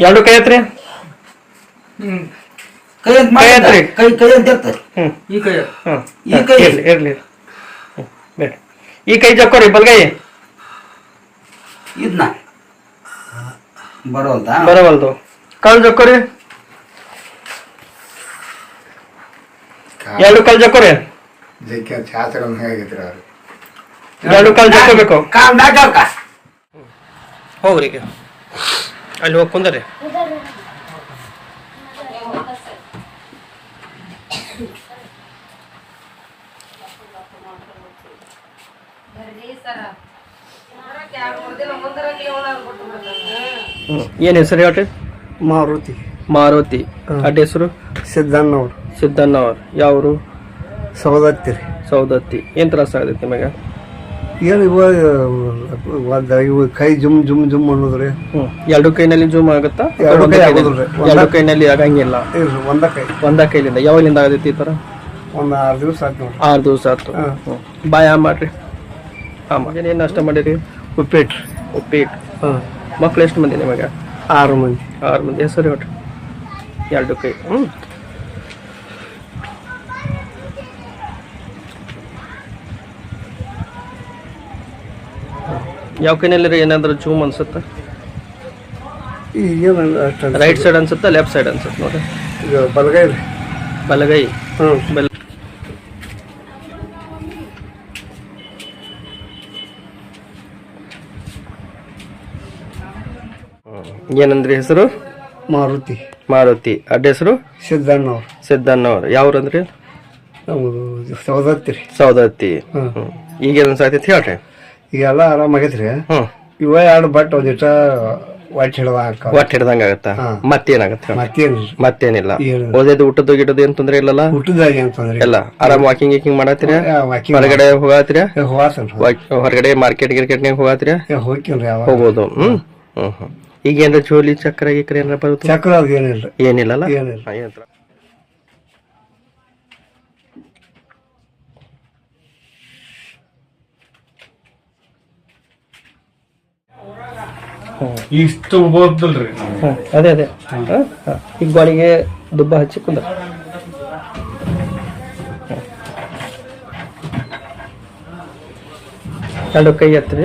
2 ಕೈ ಎತ್ರಿ.
ಕೈ ಎತ್ರಿ. ಕೈ ಅಂತ ಇರ್ತದೆ. ಈ ಕೈ
ಇರ್ಲಿ. ಬೇಡ. ಈ ಕೈ ಜಕ್ಕೋರಿ. ಬಲ್ಗೈ
ಇದನ್ನ
ಬರವಲ್ದು. ಕಾಲ್ ಜಕ್ಕೋರಿ. 2 ಕಾಲ್ ಜಕ್ಕೋರಿ. 2 ಕಾಲ್ ಜಕ್ಕೋಬೇಕು. ಹೋಗ್ರಿ. ಅಲ್ಲಿ ಹೋಗಿ ಕುಂದ್ರಿ. ಏನ್ ಹೆಸರು ಹೇಳ್ರಿ? ಮಾರುತಿ. ಅಡ್ಡ ಹೆಸರು? ಸಿದ್ದಣ್ಣವ್ರು. ಯಾವ್ರು? ಸೌದತ್ತಿ. ಏನ್ ತ್ರಾಸ ಆಗೈತಿ ನಿಮಗೆ?
ಏನು ಇವಾಗ ಕೈ ಜುಮ್ ಅನ್ನೋದ್ರಿ.
2 ಕೈನಲ್ಲಿ ಜೂಮ್ ಆಗುತ್ತಾ? 2 ಕೈನಲ್ಲಿ ಆಗಂಗಿಲ್ಲ. ಒಂದ ಕೈಲಿಂದ. ಯಾವಾಗಲಿಂದ ಆಗತೈತಿ ಈ ತರ?
ಒಂದು 6 ದಿವಸ ಆಯ್ತು ನೋಡ್ರಿ.
6 ದಿವಸ ಆಯ್ತು. ಬಾಯ್ ಮಾಡ್ರಿ. ಏನ್ ನಾಷ್ಟ ಮಾಡಿರಿ? ಉಪ್ಪಿಟ್ಟು. ಮಕ್ಳು ಎಷ್ಟು ಮಂದಿ ನಿಮಗೆ?
6 ಮಂದಿ.
6 ಮಂದಿ. ಹೆಸರು ಹೇಳ್ರಿ. 2 ಕೈ. ಯಾವ ಕೈನಲ್ಲಿ ಏನಾದ್ರು ಜೂಮ್ ಅನ್ಸುತ್ತ? ರೈಟ್ ಸೈಡ್ ಅನ್ಸುತ್ತಾ ಲೆಫ್ಟ್ ಸೈಡ್ ಅನ್ಸುತ್ತೆ ನೋಡ್ರಿ? ಬಲಗೈ. ಏನಂದ್ರಿ ಹೆಸರು? ಮಾರುತಿ. ಅಡ್ಡ ಹೆಸರು? ಸಿದ್ದಣ್ಣವ್ರು. ಯಾವ್ರಂದ್ರಿ? ಸೌದತ್ತಿ. ಈಗೇನ್ ಅನ್ಸಾಕೈತಿ ಹೇಳ್ರಿ?
ಈಗೆಲ್ಲ ಆರಾಮಾಗೈತ್ರಿ. ಇವ 2 ಬಟ್ ಒಂದಿಟ
ಒಟ್ಟು ಹಿಡ್ದಂಗ ಆಗತ್ತ. ಮತ್ತೇನಾಗತ್ತ? ಮತ್ತೇನಿಲ್ಲ. ಓದೋದು ಊಟದ್ದು ಗಿಡದು ಏನ್ ತೊಂದ್ರೆ ಇಲ್ಲಲ್ಲ? ಎಲ್ಲ ಆರಾಮ್ ವಾಕಿಂಗ್ ಮಾಡತ್ತೀರ? ಹೊರಗಡೆ ಹೋಗತ್ತೀರ? ಹೊರಗಡೆ ಮಾರ್ಕೆಟ್ ಗಿರ್ಕೆಟ್ ಹೋಗತ್ತೀರ? ಹೋಗ್ಬೋದು. ಈಗ ಏನಾರ ಜೋಲಿ ಚಕ್ರ ಗಿಕ್ರ ಏನಾರ ಬರುತ್ತೆ?
ಚಕ್ರ ಅದು ಏನಿಲ್ಲ
ಏನಿಲ್ಲಲ್ಲ.
ಏನಿಲ್ಲ.
ಇಷ್ಟು ಓದಲ್ರಿ.
ಅದೇ ಈಗ ಗಾಳಿಗೆ ದುಬ್ಬ ಹಚ್ಚಿ ಕುಂದ ಎರಡು ಕೈ ಎತ್ತರಿ,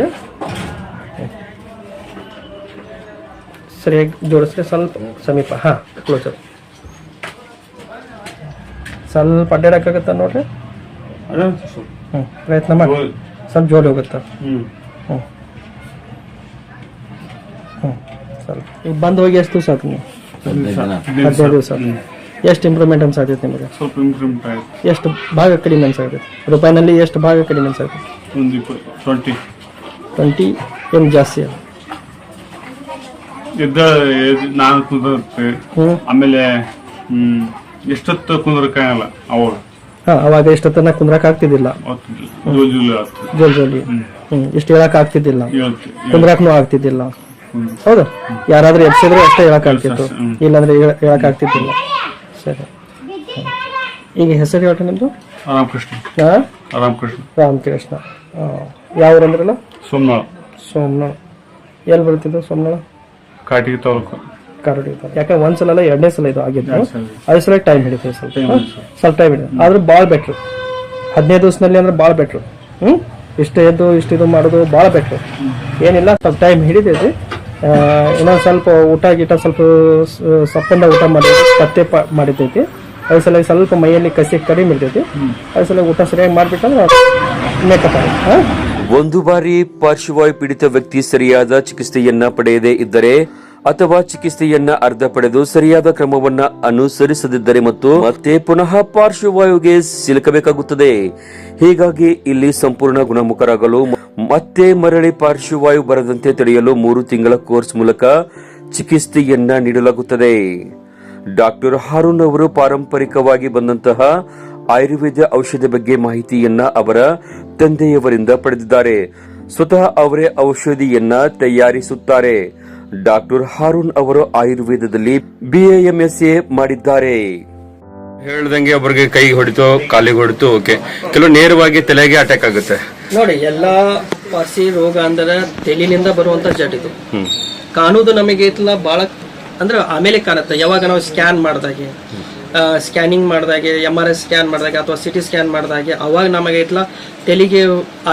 ಸರಿಯಾಗಿ ಜೋಡಿಸ್ರಿ, ಸ್ವಲ್ಪ ಸಮೀಪ. ಹಾ, ಕ್ಲೋಸರ್. ಸ್ವಲ್ಪ ಅಡ್ಡಾಡಕ್ಕಾಗತ್ತ ನೋಡ್ರಿ. ಪ್ರಯತ್ನ ಮಾಡಿ, ಸ್ವಲ್ಪ ಜೋಡಿ ಹೋಗುತ್ತ. ಸ್ವಲ್ಪ ಈಗ ಬಂದು ಹೋಗಿ ಎಷ್ಟು ದಿವಸ ಆಯ್ತು ನೀವು? 15 ದಿವಸ. ಎಷ್ಟು ಇಂಪ್ರೂವ್ಮೆಂಟ್ ಅನ್ಸಾತೈತೆ ನಿಮಗೆ?
ಸ್ವಲ್ಪ ಇಂಪ್ರೂವ್ಮೆಂಟ್ ಆಯ್ತು.
ಎಷ್ಟು ಭಾಗ ಕಡಿಮೆ ಅನ್ಸಾತೈತೆ? ರೂಪಾಯಿನಲ್ಲಿ ಎಷ್ಟು ಭಾಗ ಕಡಿಮೆ ಅನ್ಸಾತೈತೆ? 20 ಏನು ಜಾಸ್ತಿ ಅಲ್ಲ?
ನಾನು ಕುಂದಿರುತ್ತೆ. ಆಮೇಲೆ ಎಷ್ಟೊತ್ತು ಕುಂದ್ರಕ್ಕಾಗಲ್ಲ ಅವಾಗ.
ಅವಾಗ ಎಷ್ಟೊತ್ತನ ಕುಂದ್ರಕ್ ಆಗ್ತಿದ್ದಿಲ್ಲ, ಜೋಲಿ ಇಷ್ಟು ಹೇಳಕ್ ಆಗ್ತಿದ್ದಿಲ್ಲ, ಕುಂದ್ರಕ್ನು ಆಗ್ತಿದ್ದಿಲ್ಲ. ಹೌದು, ಯಾರಾದ್ರೂ ಎಬ್ಸಿದ್ರೆ ಅಷ್ಟೇ ಹೇಳಕ್ ಆಗ್ತಿತ್ತು, ಇಲ್ಲಾಂದ್ರೆ ಹೇಳಕ್ ಆಗ್ತಿದ್ದಿಲ್ಲ. ಸರಿ, ಈಗ ಹೆಸರು ಹೇಳ್ರಿ ನಿಮ್ದು? ರಾಮಕೃಷ್ಣ. ಯಾವ ಊರಂದ್ರಲ್ಲ? ಸೋಮನಾಳ. ಎಲ್ಲಿ ಬರ್ತಿದ್ದು ಸೋಮನಾಳ?
ಕಾಟಿಗೆ ತಾಲೂಕು.
ಯಾಕಂದ್ರೆ ಒಂದ್ಸಲ ಅಲ್ಲ, 2ನೇ ಸಲ ಇದು ಆಗಿದ್ದು. ಅದ್ರ ಸಲ ಟೈಮ್ ಹಿಡಿತದೆ, ಸ್ವಲ್ಪ ಟೈಮ್ ಹಿಡಿದು. ಆದ್ರೂ ಭಾಳ ಬೆಟ್ರು. 15 ದಿವಸದಲ್ಲಿ ಅಂದ್ರೆ ಭಾಳ ಬೆಟ್ರು. ಇಷ್ಟಿದು ಮಾಡೋದು ಭಾಳ ಬೆಟ್ರು. ಏನಿಲ್ಲ, ಸ್ವಲ್ಪ ಟೈಮ್ ಹಿಡಿತೈತಿ. ಇನ್ನೊಂದು ಸ್ವಲ್ಪ ಊಟ ಗೀಟ ಸ್ವಲ್ಪ ಸಪ್ಪಂದ ಊಟ ಮಾಡಿ ಪತ್ತೆ ಮಾಡಿತೈತಿ. ಅದ್ರ ಸಲ ಸ್ವಲ್ಪ ಮೈಯಲ್ಲಿ ಕಸಿ ಕಡಿಮೆ ಇರ್ತೈತಿ. ಅದ್ರ ಸಲ ಊಟ ಸರಿಯಾಗಿ ಮಾಡ್ಬಿಟ್ಟಂದ್ರೆ ಮೇಕಪ್ ಆಗುತ್ತೆ.
ಒಂದು ಬಾರಿ ಪಾರ್ಶ್ವವಾಯು ಪೀಡಿತ ವ್ಯಕ್ತಿ ಸರಿಯಾದ ಚಿಕಿತ್ಸೆಯನ್ನ ಪಡೆಯದೇ ಇದ್ದರೆ ಅಥವಾ ಚಿಕಿತ್ಸೆಯನ್ನ ಅರ್ಧ ಪಡೆದು ಸರಿಯಾದ ಕ್ರಮವನ್ನ ಅನುಸರಿಸದಿದ್ದರೆ ಮತ್ತು ಮತ್ತೆ ಪುನಃ ಪಾರ್ಶ್ವವಾಯುಗೆ ಸಿಲುಕಬೇಕಾಗುತ್ತದೆ. ಹೀಗಾಗಿ ಇಲ್ಲಿ ಸಂಪೂರ್ಣ ಗುಣಮುಖರಾಗಲು ಮತ್ತೆ ಮರಳಿ ಪಾರ್ಶ್ವವಾಯು ಬರದಂತೆ ತಡೆಯಲು 3 ತಿಂಗಳ ಕೋರ್ಸ್ ಮೂಲಕ ಚಿಕಿತ್ಸೆಯನ್ನ ನೀಡಲಾಗುತ್ತದೆ. ಡಾಕ್ಟರ್ ಹಾರೂನ್ ಅವರು ಪಾರಂಪರಿಕವಾಗಿ ಬಂದಂತಹ ಆಯುರ್ವೇದ ಔಷಧ ಬಗ್ಗೆ ಮಾಹಿತಿಯನ್ನ ಅವರ ತಂದೆಯವರಿಂದ ಪಡೆದಿದ್ದಾರೆ. ಸ್ವತಃ ಅವರೇ ಔಷಧಿಯನ್ನ ತಯಾರಿಸುತ್ತಾರೆ. ಡಾಕ್ಟರ್ ಹಾರೂನ್ ಅವರು ಆಯುರ್ವೇದದಲ್ಲಿ BAMSA ಮಾಡಿದ್ದಾರೆ.
ಹೇಳ್ದಂಗೆ ಒಬ್ಬರಿಗೆ ಕೈಗೆ ಹೊಡಿತು, ಕಾಲಿಗೆ ಹೊಡಿತು, ಓಕೆ. ಕೆಲವು ನೇರವಾಗಿ ತಲೆಗೆ ಅಟ್ಯಾಕ್ ಆಗುತ್ತೆ.
ನೋಡಿ, ಎಲ್ಲಾ ಪಾರ್ಸಿ ರೋಗ ಅಂದ್ರೆ ತಲೆಯಿಂದ ಬರುವಂತ ಜಡ್ ಇದು. ಕಾಣುದು ನಮಗೆ ಬಹಳ ಅಂದ್ರೆ ಆಮೇಲೆ ಕಾಣುತ್ತೆ. ಯಾವಾಗ ನಾವು ಸ್ಕ್ಯಾನ್ ಮಾಡಿದಾಗೆ, ಸ್ಕ್ಯಾನಿಂಗ್ ಮಾಡಿದಾಗೆ, MRI ಸ್ಕ್ಯಾನ್ ಮಾಡಿದಾಗೆ ಅಥವಾ CT ಸ್ಕ್ಯಾನ್ ಮಾಡಿದಾಗೆ ಅವಾಗ ನಮಗೆ ತೆಲಿಗೆ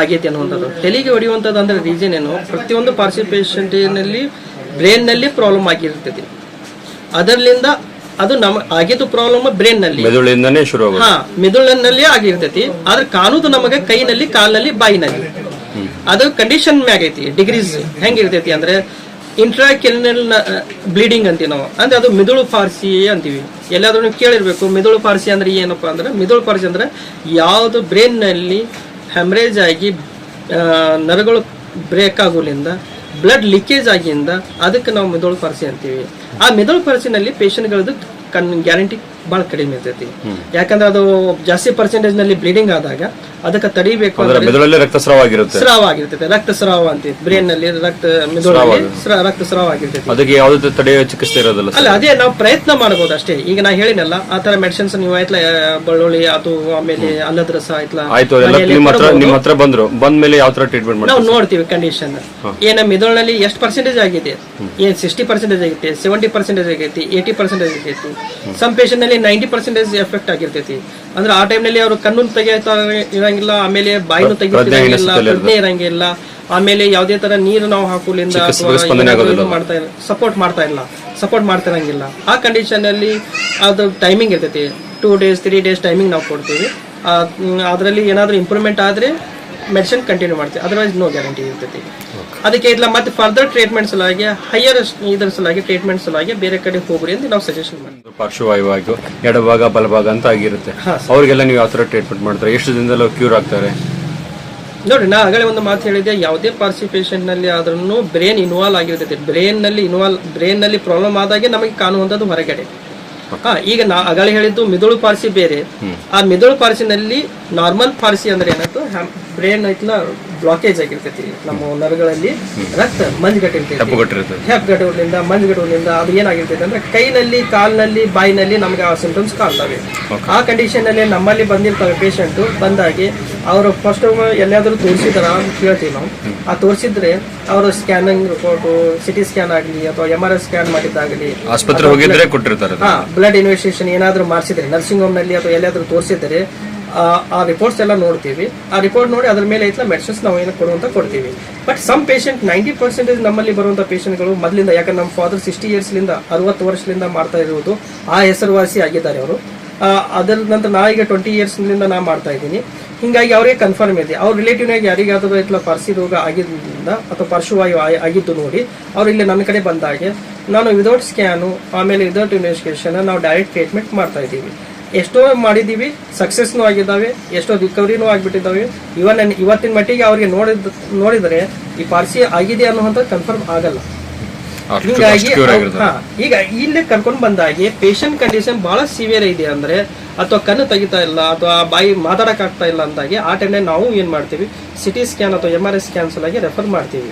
ಆಗೈತಿ ಅನ್ನುವಂಥದ್ದು. ತೆಲಿಗೆ ಹೊಡೆಯುವಂಥದ್ದು ಅಂದ್ರೆ ರೀಸನ್ ಏನು? ಪ್ರತಿಯೊಂದು ಪಾರ್ಸಿ ಪೇಷಂಟಿನಲ್ಲಿ ಬ್ರೈನ್ ನಲ್ಲಿ ಪ್ರಾಬ್ಲಮ್ ಆಗಿರ್ತೈತಿ. ಅದರ್ಲಿಂದ ಅದು ಆಗಿದ್ದು ಪ್ರಾಬ್ಲಮ್ ಬ್ರೈನ್ ನಲ್ಲಿ,
ಮೆದುಳಿಂದನೇ ಶುರು ಆಗುತ್ತೆ.
ಮೆದುಳಿನಲ್ಲಿ ಆಗಿರ್ತೈತಿ. ಆದ್ರೆ ಕಾಣುದು ನಮಗೆ ಕೈನಲ್ಲಿ, ಕಾಲಿನಲ್ಲಿ, ಬಾಯಿನಲ್ಲಿ. ಅದು ಕಂಡೀಷನ್ ಮ್ಯಾಗೈತಿ. ಡಿಗ್ರೀಸ್ ಹೆಂಗಿರ್ತೈತಿ ಅಂದ್ರೆ ಇಂಟ್ರಾಕ್ಯುಲಿನಲ್ ಬ್ಲೀಡಿಂಗ್ ಅಂತೀವಿ ನಾವು. ಅಂದ್ರೆ ಅದು ಮಿದುಳು ಪಾರ್ಸಿ ಅಂತೀವಿ. ಎಲ್ಲಾದ್ರೂ ನೀವು ಕೇಳಿರ್ಬೇಕು ಮಿದುಳು ಪಾರ್ಸಿ ಅಂದ್ರೆ ಏನಪ್ಪಾ ಅಂದ್ರೆ, ಮಿದುಳು ಪಾರ್ಸಿ ಅಂದ್ರೆ ಯಾವ್ದು ಬ್ರೈನ್ ನಲ್ಲಿ ಹೆಮರೇಜ್ ಆಗಿ ನರಗಳು ಬ್ರೇಕ್ ಆಗೋದ್ರಿಂದ ಬ್ಲಡ್ ಲೀಕೇಜ್ ಆಗಿಂದ ಅದಕ್ಕೆ ನಾವು ಮಿದುಳು ಪಾರ್ಸಿ ಅಂತೀವಿ. ಆ ಮಿದುಳು ಪಾರ್ಸಿನಲ್ಲಿ ಪೇಷಂಟ್ಗಳದ್ದು ಗ್ಯಾರಂಟಿ ಬಹಳ ಕಡಿಮೆ ಇರ್ತೈತಿ. ಯಾಕಂದ್ರೆ ಅದು ಜಾಸ್ತಿ ಪರ್ಸೆಂಟೇಜ್ ನಲ್ಲಿ ಬ್ಲೀಡಿಂಗ್ ಆದಾಗ ಅದಕ್ಕೆ ತಡಿಬೇಕು
ಅಂದ್ರೆ ರಕ್ತಸ್ರಾವ
ಆಗಿರ್ತೈತೆ. ರಕ್ತಸ್ರಾವ ಅಂತೀವಿ. ಬ್ರೈನ್ ನಲ್ಲಿ ರಕ್ತಸ್ರಾವ ಆಗಿರ್ತೈತಿ.
ಅದಕ್ಕೆ ಯಾವುದೇ ತಡೆಯುವ ಚಿಕಿತ್ಸೆ ಇರೋದಿಲ್ಲ.
ಅಲ್ಲ, ಅದೇ ನಾವು ಪ್ರಯತ್ನ ಮಾಡಬಹುದು ಅಷ್ಟೇ. ಈಗ ನಾ ಹೇಳಿನಲ್ಲ ಆ ತರ ಮೆಡಿಸಿನ್ಸ್ ನೀವು ಆಯ್ತಲ್ಲ, ಬೆಳ್ಳುಳ್ಳಿ ಆತು, ಆಮೇಲೆ ಅಲ್ಲದ ರಸ ಆಯ್ತಲ್ಲ,
ನಿಮ್ಮ ಹತ್ರ ಬಂದ್ಮೇಲೆ ಯಾವ ತರ ಟ್ರೀಟ್ಮೆಂಟ್
ನಾವು ನೋಡ್ತೀವಿ. ಕಂಡೀಷನ್ ಏನ ಮಿದುಳಿನಲ್ಲಿ ಎಷ್ಟು ಪರ್ಸೆಂಟೇಜ್ ಆಗಿದೆ, ಏನ್ 60% ಆಗೈತಿ, 70% ಆಗೈತಿ, 80% ಆಗೈತಿ. ಸಮ್ ಪೇಷಂಟ್ ನಲ್ಲಿ 90% ಎಫೆಕ್ಟ್ ಆಗಿರ್ತೈತಿ. ಅಂದ್ರೆ ಆ ಟೈಮ್ ನಲ್ಲಿ ಅವರು ಕಣ್ಣು ತೆಗಿತಾ ಇರಂಗಿಲ್ಲ, ಆಮೇಲೆ ಬಾಯಿನೂ ತೆಗಿತಿರಂಗಿಲ್ಲ, ಪ್ರಜ್ಞೆ ಇರಂಗಿಲ್ಲ, ಆಮೇಲೆ ಯಾವುದೇ ತರ ನೀರು ನಾವು ಹಾಕುಲಿಂದ ಸಪೋರ್ಟ್ ಮಾಡ್ತಿರಂಗಿಲ್ಲ. ಆ ಕಂಡೀಷನ್ ಅಲ್ಲಿ ಅದು ಟೈಮಿಂಗ್ ಇರ್ತೈತಿ. 2 days 3 days ಟೈಮಿಂಗ್ ನಾವು ಕೊಡ್ತೀವಿ. ಅದರಲ್ಲಿ ಏನಾದ್ರೂ ಇಂಪ್ರೂವ್ಮೆಂಟ್ ಆದ್ರೆ ಮೆಡಿಸಿನ್ ಕಂಟಿನ್ಯೂ ಮಾಡ್ತೀವಿ, ಅದರ್ವೈಸ್ ನೋ ಗ್ಯಾರಂಟಿ ಇರ್ತೈತಿ. ಅದಕ್ಕೆ ಇಲ್ಲ ಮತ್ತೆ ಫರ್ದರ್ ಟ್ರೀಟ್ಮೆಂಟ್ ಸಲಾಗಿ ಹೈಯರ್ ಇದರ ಸಲಾಗಿ ಟ್ರೀಟ್ಮೆಂಟ್ ಸಲಾಗಿ ಬೇರೆ ಕಡೆ ಹೋಗ್ರಿ ಅಂತ ನಾವು ಸಜೆಷನ್ ಮಾಡ್ತೀವಿ.
ಪಾರ್ಶ್ವವಾಯು ಎಡಭಾಗ ಬಲಭಾಗ ಅಂತ ಆಗಿರುತ್ತೆ, ಅವ್ರಿಗೆಲ್ಲ ನೀವು ಯಾವ ತರ ಟ್ರೀಟ್ಮೆಟ್ ಮಾಡ್ತಾರೆ? ಎಷ್ಟು ದಿನದಲ್ಲಿ ಕ್ಯೂರ್ ಆಗ್ತಾರೆ?
ನೋಡಿ, ನಾ ಆಗಲೇ ಒಂದು ಮಾತು ಹೇಳಿದೆ, ಯಾವುದೇ ಪಾರ್ಸಿ ಪೇಷಂಟ್ ನಲ್ಲಿ ಆದ್ರೂ ಬ್ರೈನ್ ಇನ್ವಾಲ್ವ್ ಆಗಿರ್ತೈತಿ. ಬ್ರೈನ್ ನಲ್ಲಿ ಪ್ರಾಬ್ಲಮ್ ಆದಾಗೆ ನಮಗೆ ಕಾಣುವಂಥದ್ದು ಹೊರಗಡೆ. ಈಗ ನಾ ಆಗಲೇ ಹೇಳಿದ್ದು ಮಿದುಳು ಪಾರ್ಸಿ ಬೇರೆ. ಆ ಮಿದುಳು ಪಾರ್ಸಿನಲ್ಲಿ ನಾರ್ಮಲ್ ಪಾರ್ಸಿ ಅಂದ್ರೆ ಏನಾಯ್ತು, ಬ್ರೈನ್ ಐತ್ಲ ಬ್ಲಾಕೇಜ್ ಆಗಿರ್ತೈತಿ ನಮ್ಮ ನರಗಳಲ್ಲಿ ರಕ್ತ ಮಂಜುಗಟ್ಟಿರ್ತೈತಿ
ಹೆಪ್ಪುಗಟ್ಟಿರ್ತದೆ.
ಹೆಪ್ಪುಗಟ್ಟುವುದರಿಂದ ಮಂಜುಗಟ್ಟುವುದರಿಂದ ಅದು ಏನಾಗಿರ್ತೈತೆ ಅಂದ್ರೆ ಕೈನಲ್ಲಿ, ಕಾಲಿನಲ್ಲಿ, ಬಾಯಿನಲ್ಲಿ ನಮ್ಗೆ ಆ ಸಿಂಪ್ಟಮ್ಸ್ ಕಾಣ್ತವೆ. ಆ ಕಂಡೀಷನ್ ಅಲ್ಲಿ ನಮ್ಮಲ್ಲಿ ಬಂದಿರ್ತಾರೆ ಪೇಷಂಟ್ ಬಂದಾಗಿ ಅವರು ಫಸ್ಟ್ ಎಲ್ಲಾದ್ರೂ ತೋರಿಸಿದಾರ ಅಂತ ಕೇಳ್ತೀವಿ ನಾವು. ಆ ತೋರಿಸಿದ್ರೆ ಅವರು ಸ್ಕ್ಯಾನಿಂಗ್ ರಿಪೋರ್ಟ್, ಸಿಟಿ ಸ್ಕ್ಯಾನ್ ಆಗಲಿ ಅಥವಾ MRI ಸ್ಕ್ಯಾನ್ ಮಾಡಿದ್ದಾಗಲಿ,
ಆಸ್ಪತ್ರೆ ಹೋಗಿದ್ರೆ ಕೊಟ್ಟಿರ್ತಾರೆ.
ಬ್ಲಡ್ ಇನ್ವೆಸ್ಟಿಗೇಷನ್ ಏನಾದ್ರು ಮಾಡಿಸಿದ್ರೆ ನರ್ಸಿಂಗ್ ಹೋಮ್ ನಲ್ಲಿ ಅಥವಾ ಎಲ್ಲಾದ್ರೂ ತೋರಿಸಿದ್ರೆ ಆ ರಿಪೋರ್ಟ್ಸ್ ಎಲ್ಲ ನೋಡ್ತೀವಿ. ಆ ರಿಪೋರ್ಟ್ ನೋಡಿ ಅದ್ರ ಮೇಲೆ ಐತಲ್ಲ ಮೆಡಿಸಿನ್ಸ್ ನಾವು ಏನು ಕೊಡುವಂತ ಕೊಡ್ತೀವಿ. ಬಟ್ ಸಮ್ ಪೇಷಂಟ್ 90% ನಮ್ಮಲ್ಲಿ ಬರುವಂತ ಪೇಷಂಟ್ಗಳು ಮೊದಲಿಂದ, ಯಾಕಂದ್ರೆ ನಮ್ಮ ಫಾದರ್ 60 yearsಲಿಂದ 60 ವರ್ಷದಿಂದ ಮಾಡ್ತಾ ಇರುವುದು, ಆ ಹೆಸರುವಾಸಿ ಆಗಿದ್ದಾರೆ ಅವರು. ಅದರ ನಂತರ ನಾ ಈಗ 20 yearsನಿಂದ ನಾ ಮಾಡ್ತಾ ಇದ್ದೀನಿ. ಹಿಂಗಾಗಿ ಅವರಿಗೆ ಕನ್ಫರ್ಮ್ ಇದೆ. ಅವ್ರ ರಿಲೇಟಿವ್ನಾಗ ಯಾರಿಗಾದ್ರೂ ಇತ್ಲ ಪಾರ್ಸಿ ರೋಗ ಆಗಿದ್ದರಿಂದ ಅಥವಾ ಪಾರ್ಶ್ವವಾಯು ಆಗಿದ್ದು ನೋಡಿ ಅವ್ರು ಇಲ್ಲಿ ನನ್ನ ಕಡೆ ಬಂದಾಗೆ ನಾನು ವಿದೌಟ್ ಸ್ಕ್ಯಾನು ಆಮೇಲೆ ವಿದೌಟ್ ಇನ್ವೆಸ್ಟಿಗೇಷನ್ ನಾವು ಡೈರೆಕ್ಟ್ ಟ್ರೀಟ್ಮೆಂಟ್ ಮಾಡ್ತಾ ಇದ್ದೀವಿ. ಎಷ್ಟೋ ಮಾಡಿದೀವಿ, ಸಕ್ಸಸ್ನೂ ಆಗಿದ್ದಾವೆ, ಎಷ್ಟೋ ರಿಕವರಿನೂ ಆಗಿಬಿಟ್ಟಿದ್ದಾವೆ. ಇವತ್ತಿನ ಮಟ್ಟಿಗೆ ಅವ್ರಿಗೆ ನೋಡಿದ್ರೆ ಈ ಪಾರ್ಸಿ ಆಗಿದೆ ಅನ್ನುವಂಥ ಕನ್ಫರ್ಮ್ ಆಗಲ್ಲ. ಹೀಗಾಗಿ ಈಗ ಇಲ್ಲೇ ಕರ್ಕೊಂಡು ಬಂದಾಗಿ ಪೇಷಂಟ್ ಕಂಡೀಷನ್ ಬಹಳ ಸಿವಿಯರ್ ಇದೆ ಅಂದ್ರೆ ಅಥವಾ ಕಣ್ಣು ತೆಗಿತಾ ಇಲ್ಲ ಅಥವಾ ಬಾಯಿ ಮಾತಾಡಕ್ ಆಗ್ತಾ ಇಲ್ಲ ಅಂದಾಗೆ ಆ ಟೈಮ್ನಲ್ಲಿ ನಾವು ಏನ್ ಮಾಡ್ತೀವಿ, ಸಿಟಿ ಸ್ಕ್ಯಾನ್ ಅಥವಾ MRI ಸ್ಕ್ಯಾನ್ಸ್ ಆಗಿ ರೆಫರ್ ಮಾಡ್ತೀವಿ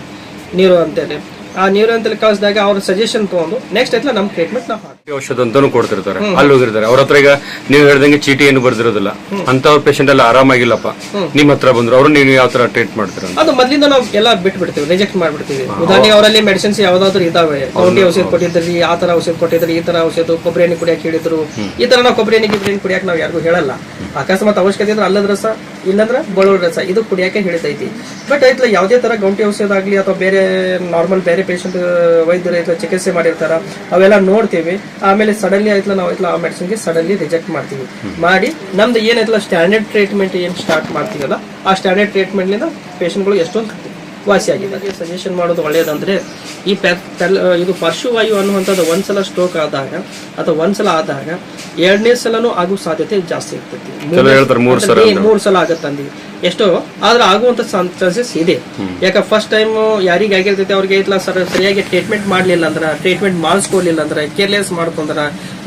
ನ್ಯೂರೋ ಅಂತೇಳಿ. ಆ ನ್ಯೂರೋ ಅಂತೇಳಿ ಕಳಿಸಿದಾಗ ಅವ್ರ ಸಜೆಷನ್ ತಗೊಂಡು ನೆಕ್ಸ್ಟ್ ಐತ್ಲ ನಮ್ ಟ್ರೀಟ್ಮೆಂಟ್ ನಾವು
ಔಷಧ ಅಂತಾನು ಕೊಡ್ತಿರ್ತಾರೆ. ಅಲ್ಲಿ ಹೋಗಿರ್ತಾರೆ ಅವ್ರ ಹತ್ರ. ಈಗ ನೀವು ಹೇಳ್ದಂಗೆ ಚೀಟಿ ಏನು ಬರ್ದಿರೋದಿಲ್ಲ ಅಂತವ್ರ ಪೇಷಂಟ್ ಎಲ್ಲ ಆರಾಮಾಗಿಲ್ಲಪ್ಪ, ನಿಮ್ ಹತ್ರ ಬಂದ್ರು ಅವ್ರು ನೀವು ಯಾವ ತರ ಟ್ರೀಟ್ ಮಾಡ್ತೀರ?
ಅದು ಮೊದಲಿಂದ ನಾವು ಎಲ್ಲ ಬಿಟ್ಬಿಡ್ತೀವಿ, ರಿಜೆಕ್ಟ್ ಮಾಡ್ಬಿಡ್ತೀವಿ. ಉದಾಹರಣೆಗೆ ಅವರಲ್ಲಿ ಮೆಡಿಸಿನ್ಸ್ ಯಾವ್ದಾದ್ರು ಇದಾವೆ, ಗೌಂಟಿ ಔಷಧ ಕೊಟ್ಟಿದ್ರಿ, ಆ ತರ ಔಷಧ ಕೊಟ್ಟಿದ್ರಿ, ಈ ತರ ಔಷಧ, ಕೊಬ್ಬರಿ ಎಣ್ಣೆ ಕುಡಿಯಕ್ಕೆ ಹೇಳಿದ್ರು, ಈ ತರ ನಾವು ಕೊಬ್ಬರಿ ಎಣ್ಣೆ ಕುಡಿಯಕ್ಕೆ ನಾವು ಯಾರಿಗೂ ಹೇಳಲ್ಲ. ಅಕಸ್ಮಾತ್ ಅವಶ್ಯಕತೆ ಇದ್ರೆ ಅಲ್ಲದ ರಸ ಇಲ್ಲಂದ್ರೆ ಬೆಳ್ಳುಳ್ಳಿ ರಸ ಇದು ಕುಡಿಯಕ್ಕೆ ಹೇಳಿದೈತಿ. ಬಟ್ ಐತ್ಲ ಯಾವುದೇ ತರ ಗೌಂಟಿ ಔಷಧ ಆಗ್ಲಿ ಅಥವಾ ಬೇರೆ ನಾರ್ಮಲ್ ಬೇರೆ ಪೇಷಂಟ್ ವೈದ್ಯರು ಐತ್ಲ ಚಿಕಿತ್ಸೆ ಮಾಡಿರ್ತಾರ ಅವೆಲ್ಲ ನೋಡ್ತೀವಿ. ಆಮೇಲೆ ಸಡನ್ಲಿ ಐತ್ಲ ನಾವು ಐತ್ಲ ಆ ಮೆಡಿಸಿನ್ಗೆ ಸಡನ್ಲಿ ರಿಜೆಕ್ಟ್ ಮಾಡ್ತೀವಿ. ಮಾಡಿ ನಮ್ದು ಏನೈತ್ಲ ಸ್ಟ್ಯಾಂಡರ್ಡ್ ಟ್ರೀಟ್ಮೆಂಟ್ ಏನ್ ಸ್ಟಾರ್ಟ್ ಮಾಡ್ತೀವಲ್ಲ ಆ ಸ್ಟ್ಯಾಂಡರ್ಡ್ ಟ್ರೀಟ್ಮೆಂಟ್ ನಿಂದ ಪೇಷಂಟ್ಗಳು ಎಷ್ಟೊಂದು ವಾಸಿಯಾಗಿದ್ದಾರೆ. ಸಜೆಷನ್ ಮಾಡೋದು ಒಳ್ಳೆಯದಂದ್ರೆ ಈ ಇದು ಪಾರ್ಶ್ವವಾಯು ಅನ್ನುವಂಥದ್ದು ಒಂದ್ಸಲ ಸ್ಟ್ರೋಕ್ ಆದಾಗ ಅಥವಾ ಒಂದ್ಸಲ ಆದಾಗ 2ನೇ ಸಲನೂ ಆಗೋ ಸಾಧ್ಯತೆ ಜಾಸ್ತಿ ಇರ್ತೈತಿ. 3 ಸಲ ಆಗತ್ತಂದಿ ಎಷ್ಟೋ ಆದ್ರೆ ಆಗುವಂತ ಚಾನ್ಸಸ್ ಇದೆ. ಯಾಕೆ ಫಸ್ಟ್ ಟೈಮ್ ಯಾರಿಗೆ ಆಗಿರ್ತೈತೆ ಅವ್ರಿಗೆ ಐತ್ಲ ಸರಿಯಾಗಿ ಟ್ರೀಟ್ಮೆಂಟ್ ಮಾಡ್ಲಿಲ್ಲ ಅಂದ್ರೆ, ಟ್ರೀಟ್ಮೆಂಟ್ ಮಾಡಿಸ್ಕೊಡ್ಲಿಲ್ಲ ಅಂದ್ರೆ, ಕೇರ್ಲೆಸ್ ಮಾಡ್ಕೊಂಡ್ರ,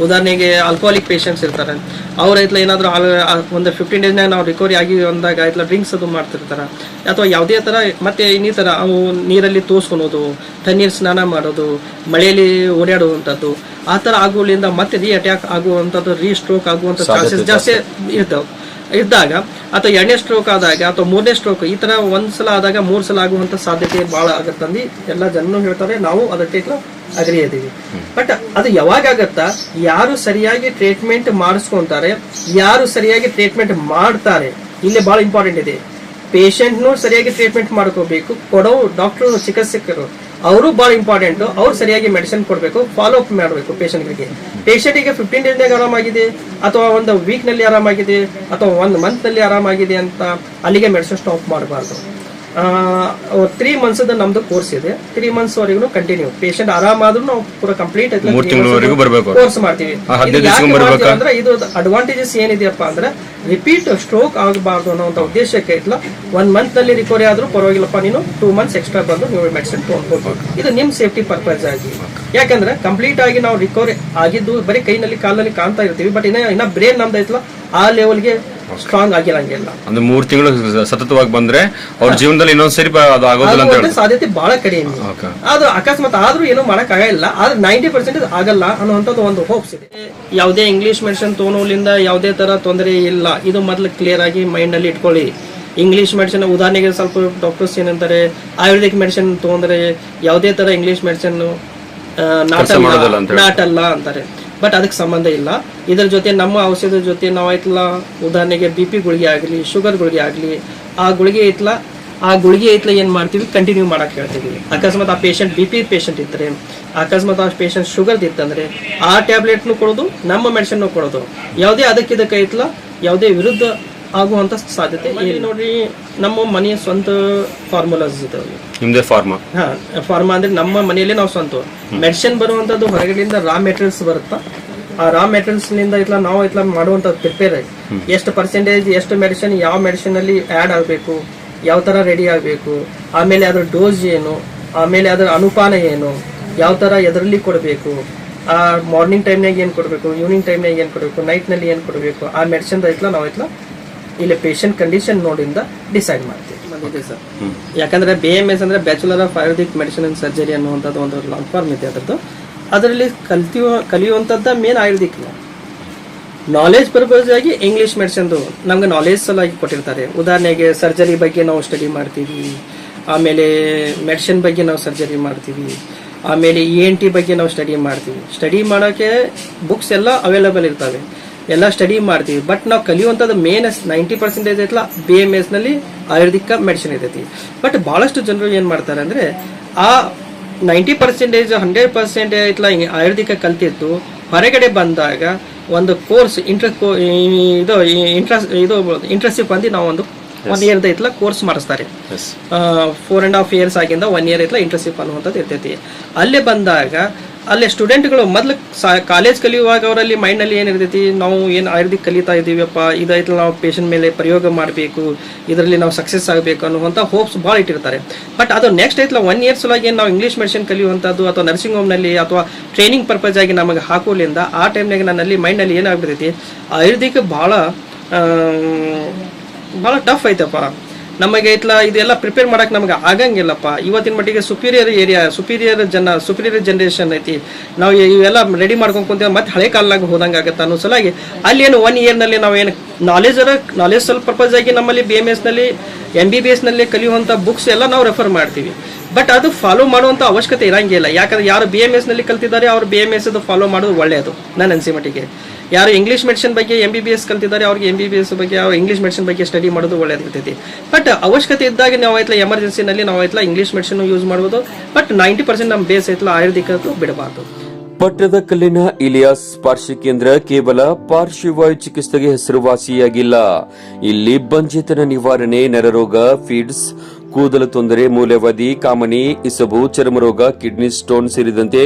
ಉದಾಹರಣೆಗೆ ಆಲ್ಕೋಹಾಲಿಕ್ ಪೇಷಂಟ್ಸ್ ಇರ್ತಾರೆ ಅವ್ರ ಐತ್ಲ ಏನಾದ್ರು ಒಂದು 15 days ನಾವು ರಿಕವರಿ ಆಗಿ ಅಂದಾಗ ಐತ್ಲ ಡ್ರಿಂಕ್ಸ್ ಅದು ಮಾಡ್ತಿರ್ತಾರ ಅಥವಾ ಯಾವುದೇ ತರ ಮತ್ತೆ ಇನ್ನಿತರ ಅವು ನೀರಲ್ಲಿ ತೋರ್ಸ್ಕೊಳೋದು, ತಣ್ಣೀರ್ ಸ್ನಾನ ಮಾಡೋದು, ಮಳೆಯಲ್ಲಿ ಓಡಾಡುವಂಥದ್ದು, ಆ ತರ ಆಗುವುದರಿಂದ ಮತ್ತೆ ರೀ ಅಟ್ಯಾಕ್ ಆಗುವಂಥದ್ದು, ರೀ ಸ್ಟ್ರೋಕ್ ಆಗುವಂತ ಚಾನ್ಸಸ್ ಜಾಸ್ತಿ ಇದ್ದಾಗ ಅಥವಾ 2ನೇ ಸ್ಟ್ರೋಕ್ ಆದಾಗ ಅಥವಾ 3ನೇ ಸ್ಟ್ರೋಕ್ ಈ ತರ ಒಂದ್ಸಲ ಆದಾಗ 3 ಸಲ ಆಗುವಂತ ಸಾಧ್ಯತೆ ಬಹಳ ಆಗತ್ತಂದು ಎಲ್ಲ ಜನರು ಹೇಳ್ತಾರೆ. ನಾವು ಅದಕ್ಕೆ ಅಗ್ರಿ ಇದೀವಿ. ಬಟ್ ಅದು ಯಾವಾಗ ಆಗತ್ತಾ, ಯಾರು ಸರಿಯಾಗಿ ಟ್ರೀಟ್ಮೆಂಟ್ ಮಾಡಿಸ್ಕೊಂತಾರೆ, ಯಾರು ಸರಿಯಾಗಿ ಟ್ರೀಟ್ಮೆಂಟ್ ಮಾಡ್ತಾರೆ, ಇಲ್ಲಿ ಬಹಳ ಇಂಪಾರ್ಟೆಂಟ್ ಇದೆ. ಪೇಷಂಟ್ನು ಸರಿಯಾಗಿ ಟ್ರೀಟ್ಮೆಂಟ್ ಮಾಡ್ಕೋಬೇಕು, ಕೊಡೋ ಡಾಕ್ಟರ್ ಚಿಕಿತ್ಸಕರು ಅವರು ಬಹಳ ಇಂಪಾರ್ಟೆಂಟ್. ಅವ್ರು ಸರಿಯಾಗಿ ಮೆಡಿಸಿನ್ ಕೊಡಬೇಕು, ಫಾಲೋ ಅಪ್ ಮಾಡಬೇಕು ಪೇಷಂಟ್ಗಳಿಗೆ. ಪೇಷಂಟಿಗೆ 15 days ಆರಾಮಾಗಿದೆ ಅಥವಾ ಒಂದು ವೀಕ್ ನಲ್ಲಿ ಆರಾಮಾಗಿದೆ ಅಥವಾ 1 month ನಲ್ಲಿ ಆರಾಮಾಗಿದೆ ಅಂತ ಅಲ್ಲಿಗೆ ಮೆಡಿಸಿನ್ ಸ್ಟಾಪ್ ಮಾಡಬಾರ್ದು. 3 months ನಮ್ದು ಕೋರ್ಸ್ ಇದೆ. 3 months ವರೆಗೂ ಕಂಟಿನ್ಯೂ ಪೇಷಂಟ್ ಆರಾಮಾದ್ರೂ ನಾವು ಪೂರ ಕಂಪ್ಲೀಟ್ ಕೋರ್ಸ್ ಮಾಡ್ತೀವಿ. ಅಂದ್ರೆ ಇದು ಅಡ್ವಾಂಟೇಜಸ್ ಏನಿದೆಯಪ್ಪ ಅಂದ್ರೆ ರಿಪೀಟ್ ಸ್ಟ್ರೋಕ್ ಆಗಬಾರ್ದು ಅನ್ನೋ ಉದ್ದೇಶಕ್ಕೆ ಐತ್ಲ 1 month ನಲ್ಲಿ ರಿಕವರಿ ಆದ್ರೂ ಪರವಾಗಿಲ್ಲಪ್ಪ, ನೀನು 2 months ಎಕ್ಸ್ಟ್ರಾ ಬಂದು ನೀವು ಮೆಡಿಸಿನ್ ತಗೊಂಡ್ಬೋದು. ಇದು ನಿಮ್ ಸೇಫ್ಟಿ ಪರ್ಪಸ್ ಆಗಿ. ಯಾಕಂದ್ರೆ ಕಂಪ್ಲೀಟ್ ಆಗಿ ನಾವು ರಿಕವರಿ ಆಗಿದ್ದು ಬರೀ ಕೈನಲ್ಲಿ ಕಾಲಲ್ಲಿ ಕಾಣ್ತಾ ಇರ್ತೀವಿ, ಬಟ್ ಇನ್ನ ಬ್ರೇನ್ ನಮ್ದು ಐತ್ಲ ಆ ಲೆವೆಲ್ಗೆ ಸ್ಟ್ರಾಂಗ್ ಆಗಿರಂಗಿಲ್ಲ.
ಅಂದ್ರೆ 3 ತಿಂಗಳು ಸತತವಾಗಿ ಬಂದ್ರೆ ಅವ್ರ ಜೀವನದಲ್ಲಿ ಇನ್ನೊಂದ್ಸರಿ ಅದು ಆಗೋದಿಲ್ಲ ಅಂತ
ಸಾಧ್ಯತೆ ಬಹಳ ಕಡಿಮೆ. ಅದು ಅಕಸ್ಮಾತ್ ಆದ್ರೂ ಏನೋ ಮಾಡಕ್ ಆಗಲ್ಲ, ಆದ್ರೆ 90% ಆಗಲ್ಲ ಅನ್ನುವಂಥದ್ದು ಒಂದು ಹೋಪ್ಸ್ ಇದೆ. ಯಾವುದೇ ಇಂಗ್ಲಿಷ್ ಮೆಡಿಸಿನ್ ತಗೊಳ್ಳೋದ್ರಿಂದ ಯಾವುದೇ ತರ ತೊಂದರೆ ಇಲ್ಲ, ಇದು ಮೊದಲು ಕ್ಲಿಯರ್ ಆಗಿ ಮೈಂಡ್ ನಲ್ಲಿ ಇಟ್ಕೊಳ್ಳಿ. ಇಂಗ್ಲಿಷ್ ಮೆಡಿಸಿನ್ ಉದಾಹರಣೆಗೆ ಸ್ವಲ್ಪ ಡಾಕ್ಟರ್ಸ್ ಏನಂತಾರೆ, ಆಯುರ್ವೇದಿಕ್ ಮೆಡಿಸಿನ್ ತಗೊಂಡ್ರೆ ಯಾವುದೇ ತರ ಇಂಗ್ಲಿಷ್ ಮೆಡಿಸಿನ್ ನಾಟಲ್ಲ ಅಂತಾರೆ. ಬಟ್ ಅದಕ್ಕೆ ಸಂಬಂಧ ಇಲ್ಲ. ಇದರ ಜೊತೆ ನಮ್ಮ ಔಷಧದ ಜೊತೆ ನಾವು ಐತ್ಲ ಉದಾಹರಣೆಗೆ BP ಗುಳಿಗೆ ಆಗಲಿ, ಶುಗರ್ ಗುಳಿಗೆ ಆಗಲಿ, ಆ ಗುಳಿಗೆ ಐತ್ಲ ಏನ್ ಮಾಡ್ತೀವಿ, ಕಂಟಿನ್ಯೂ ಮಾಡಕ್ ಹೇಳ್ತೀವಿ. ಅಕಸ್ಮಾತ್ ಆ ಪೇಷಂಟ್ BP ಪೇಷಂಟ್ ಇದ್ರೆ, ಅಕಸ್ಮಾತ್ ಆ ಪೇಷಂಟ್ ಶುಗರ್ ಇತ್ತಂದ್ರೆ ಆ ಟ್ಯಾಬ್ಲೆಟ್ನು ಕೊಡೋದು, ನಮ್ಮ ಮೆಡಿಸಿನ್ ಕೊಡೋದು. ಯಾವುದೇ ಅದಕ್ಕೆ ಐತ್ಲ ಯಾವುದೇ ವಿರುದ್ಧ ಆಗುವಂತ ಸಾಧ್ಯತೆ ಇಲ್ಲಿ ನೋಡ್ರಿ. ನಮ್ಮ ಮನೆಯ ಸ್ವಂತ ಫಾರ್ಮುಲಾಸ್ ಇದಾವೆ.
ನಿಮ್ದೇ ಫಾರ್ಮಾ?
ಫಾರ್ಮಾ ಅಂದ್ರೆ ನಮ್ಮ ಮನೆಯಲ್ಲೇ ನಾವು ಸ್ವಂತ ಮೆಡಿಸಿನ್ ಬರುವಂತದ್ದು ಹೊರಗಡೆಯಿಂದ ರಾ ಮೆಟೀರಿಯಲ್ಸ್ ಬರುತ್ತಾ, ಆ ರಾ ಮೆಟೀರಿಯಲ್ಸ್ ನಿಂದ ಐತ್ಲ ನಾವು ಐತ್ಲ ಮಾಡುವಂತ ಪ್ರಿಪೇರ್ ಎಷ್ಟು ಪರ್ಸೆಂಟೇಜ್, ಎಷ್ಟು ಮೆಡಿಸಿನ್ ಯಾವ ಮೆಡಿಸಿನ್ ಅಲ್ಲಿ ಆಡ್ ಆಗಬೇಕು, ಯಾವ ತರ ರೆಡಿ ಆಗಬೇಕು, ಆಮೇಲೆ ಅದ್ರ ಡೋಸ್ ಏನು, ಆಮೇಲೆ ಅದರ ಅನುಪಾನ ಏನು, ಯಾವ ತರ ಎದರಲ್ಲಿ ಕೊಡಬೇಕು, ಆ ಮಾರ್ನಿಂಗ್ ಟೈಮ್ನಾಗ ಏನ್ ಕೊಡಬೇಕು, ಈವ್ನಿಂಗ್ ಟೈಮ್ನಾಗ ಏನ್ ಕೊಡಬೇಕು, ನೈಟ್ ನಲ್ಲಿ ಏನ್ ಕೊಡಬೇಕು, ಆ ಮೆಡಿಸಿನ್ ಐತ್ಲ ನಾವು ಐತ್ಲ ಇಲ್ಲಿ ಪೇಷಂಟ್ ಕಂಡೀಷನ್ ನೋಡಿಂದ ಡಿಸೈಡ್ ಮಾಡ್ತೀವಿ. ಇದೆ ಸರ್. ಯಾಕಂದ್ರೆ BMS ಅಂದ್ರೆ bachelor of Ayurvedic medicine and surgery ಅನ್ನುವಂಥದ್ದು ಒಂದು ಲಾಂಗ್ ಫಾರ್ಮ್ ಇದೆ ಅದರದ್ದು. ಅದರಲ್ಲಿ ಕಲಿಯುವಂಥದ್ದು ಮೇನ್ ಆಯುರ್ವೇದಿಕ್ ನಾಲೆಜ್ ಪರ್ಪಸ್ ಆಗಿ ಇಂಗ್ಲಿಷ್ ಮೆಡಿಸಿನ್ದು ನಮ್ಗೆ ನಾಲೆಜ್ ಸಲುವಾಗಿ ಕೊಟ್ಟಿರ್ತಾರೆ. ಉದಾಹರಣೆಗೆ ಸರ್ಜರಿ ಬಗ್ಗೆ ನಾವು ಸ್ಟಡಿ ಮಾಡ್ತೀವಿ, ಆಮೇಲೆ ಮೆಡಿಸಿನ್ ಬಗ್ಗೆ ನಾವು ಸರ್ಜರಿ ಮಾಡ್ತೀವಿ, ಆಮೇಲೆ ENT ಬಗ್ಗೆ ನಾವು ಸ್ಟಡಿ ಮಾಡ್ತೀವಿ. ಸ್ಟಡಿ ಮಾಡೋಕ್ಕೆ ಬುಕ್ಸ್ ಎಲ್ಲ ಅವೈಲೇಬಲ್ ಇರ್ತವೆ, ಎಲ್ಲ ಸ್ಟಡಿ ಮಾಡ್ತೀವಿ. ಬಟ್ ನಾವು ಕಲಿಯುವಂಥದ್ದು ಮೇನ್ 90% ಐತಲ್ಲ BMS ನಲ್ಲಿ ಆಯುರ್ವೇದಿಕ್ ಮೆಡಿಸಿನ್ ಇರ್ತೈತಿ. ಬಟ್ ಬಹಳಷ್ಟು ಜನರು ಏನ್ ಮಾಡ್ತಾರೆ ಅಂದ್ರೆ ಆ 90% 100% ಐತಲ್ಲ ಆಯುರ್ವೇದಿಕ ಕಲ್ತಿದ್ದು ಹೊರಗಡೆ ಬಂದಾಗ ಒಂದು ಕೋರ್ಸ್ ಇಂಟ್ರೆಸ್ಟ್ ಬಂದು ನಾವು ಒಂದು 1 ಇಯರ್ ಐತಲ್ಲ ಕೋರ್ಸ್ ಮಾಡಿಸ್ತಾರೆ. 4.5 years ಆಗಿಂದ 1 year ಐತಲ್ಲ ಇಂಟರ್ನ್ಶಿಪ್ ಅನ್ನುವಂಥದ್ದು ಇರ್ತೈತಿ. ಅಲ್ಲೇ ಬಂದಾಗ ಅಲ್ಲೇ ಸ್ಟೂಡೆಂಟ್ಗಳು ಮೊದಲು ಕಾಲೇಜ್ ಕಲಿಯುವಾಗ ಅವರಲ್ಲಿ ಮೈಂಡ್ನಲ್ಲಿ ಏನಿರ್ತೈತಿ, ನಾವು ಏನು ಆಯುರ್ವೇದಿಕ್ ಕಲಿತಾ ಇದ್ದೀವಪ್ಪ, ಇದೈತಲ್ಲ ನಾವು ಪೇಷಂಟ್ ಮೇಲೆ ಪ್ರಯೋಗ ಮಾಡಬೇಕು, ಇದರಲ್ಲಿ ನಾವು ಸಕ್ಸಸ್ ಆಗಬೇಕು ಅನ್ನುವಂಥ ಹೋಪ್ಸ್ ಭಾಳ ಇಟ್ಟಿರ್ತಾರೆ. ಬಟ್ ಅದು ನೆಕ್ಸ್ಟ್ ಐತಲ್ಲ 1 year ಸಲುವಾಗಿ ಏನು ನಾವು ಇಂಗ್ಲೀಷ್ ಮೆಡಿಸಿನ್ ಕಲಿಯುವಂಥದ್ದು ಅಥವಾ ನರ್ಸಿಂಗ್ ಹೋಮ್ನಲ್ಲಿ ಅಥವಾ ಟ್ರೈನಿಂಗ್ ಪರ್ಪಸ್ ಆಗಿ ನಮಗೆ ಹಾಕೋಲಿಂದ ಆ ಟೈಮ್ನಾಗ ನನ್ನಲ್ಲಿ ಮೈಂಡ್ನಲ್ಲಿ ಏನಾಗ್ಬಿಡ್ತೈತಿ, ಆಯುರ್ವೇದಿಕ್ ಭಾಳ ಟಫ್ ಐತಪ್ಪ, ನಮಗೆ ಐತ್ಲ ಇದೆಲ್ಲ ಪ್ರಿಪೇರ್ ಮಾಡಕ್ ನಮಗೆ ಆಗಂಗಿಲ್ಲಪ್ಪ. ಇವತ್ತಿನ ಮಟ್ಟಿಗೆ ಸುಪೀರಿಯರ್ ಜನರೇಷನ್ ಐತಿ, ನಾವು ಇವೆಲ್ಲ ರೆಡಿ ಮಾಡ್ಕೊಂಡು ಕುಂತೀವಿ, ಮತ್ತೆ ಹಳೆ ಕಾಲದಾಗ ಹೋದಂಗೆ ಆಗತ್ತೆ ಅನ್ನೋ ಸಲುವಾಗಿ ಅಲ್ಲಿ ಏನು 1 year ನಲ್ಲಿ ನಾವು ಏನು ನಾಲೆಜ್ ಸ್ವಲ್ಪ ಪರ್ಪಸ್ ಆಗಿ ನಮ್ಮಲ್ಲಿ BMS ನಲ್ಲಿ MBBS ನಲ್ಲಿ ಕಲಿಯುವಂಥ ಬುಕ್ಸ್ ಎಲ್ಲ ನಾವು ರೆಫರ್ ಮಾಡ್ತೀವಿ. ಬಟ್ ಅದು ಫಾಲೋ ಮಾಡುವಂಥ ಅವಶ್ಯಕತೆ ಇರಂಗಿಲ್ಲ. ಯಾಕಂದ್ರೆ ಯಾರು BMS ನಲ್ಲಿ ಕಲ್ತಿದ್ದಾರೆ ಅವ್ರು BMS ಫಾಲೋ ಮಾಡೋದು ಒಳ್ಳೆಯದು ನನ್ನ ಅನಿಸಿಕೆ ಮಟ್ಟಿಗೆ. ಯಾರು ಇಂಗ್ಲೀಷ್ ಮೆಡಿಸಿನ್ ಬಗ್ಗೆ MBBS ಕಲ್ತಿದ್ದಾರೆ ಅವ್ರಿಗೆ MBBS ಬಗ್ಗೆ, ಅವ್ರು ಇಂಗ್ಲೀಷ್ ಮೆಡಿಸಿನ್ ಬಗ್ಗೆ ಸ್ಟಡಿ ಮಾಡೋದು ಒಳ್ಳೆಯದಿರ್ತೈತಿ. ಬಟ್ ಅವಶ್ಯಕತೆ ಇದ್ದಾಗ ನಾವು ಐತಲ್ಲ ಎಮರ್ಜೆನ್ಸಿನಲ್ಲಿ ನಾವು ಐತಲ್ಲ ಇಂಗ್ಲೀಷ್ ಮೆಡಿಸಿನ್ ಯೂಸ್ ಮಾಡ್ಬೋದು. ಬಟ್ 90% ನಮ್ಮ ಬೇಸ್ ಐತಲ್ಲ ಆಯುರ್ವೇದಿಕ ಬಿಡಬಾರ್ದು.
ಪಟ್ಟದಕಲ್ಲಿನ ಇಲಿಯಾಸ್ ಪಾರ್ಶ್ವ ಕೇಂದ್ರ ಕೇವಲ ಪಾರ್ಶ್ವವಾಯು ಚಿಕಿತ್ಸೆಗೆ ಹೆಸರುವಾಸಿಯಾಗಿಲ್ಲ. ಇಲ್ಲಿ ಬಂಜೆತನ ನಿವಾರಣೆ, ನರರೋಗ, ಫೀಡ್ಸ್, ಕೂದಲು ತೊಂದರೆ, ಮೂಲೆವಾದಿ, ಕಾಮಣಿ, ಇಸಬು, ಚರ್ಮರೋಗ, ಕಿಡ್ನಿ ಸ್ಟೋನ್ ಸೇರಿದಂತೆ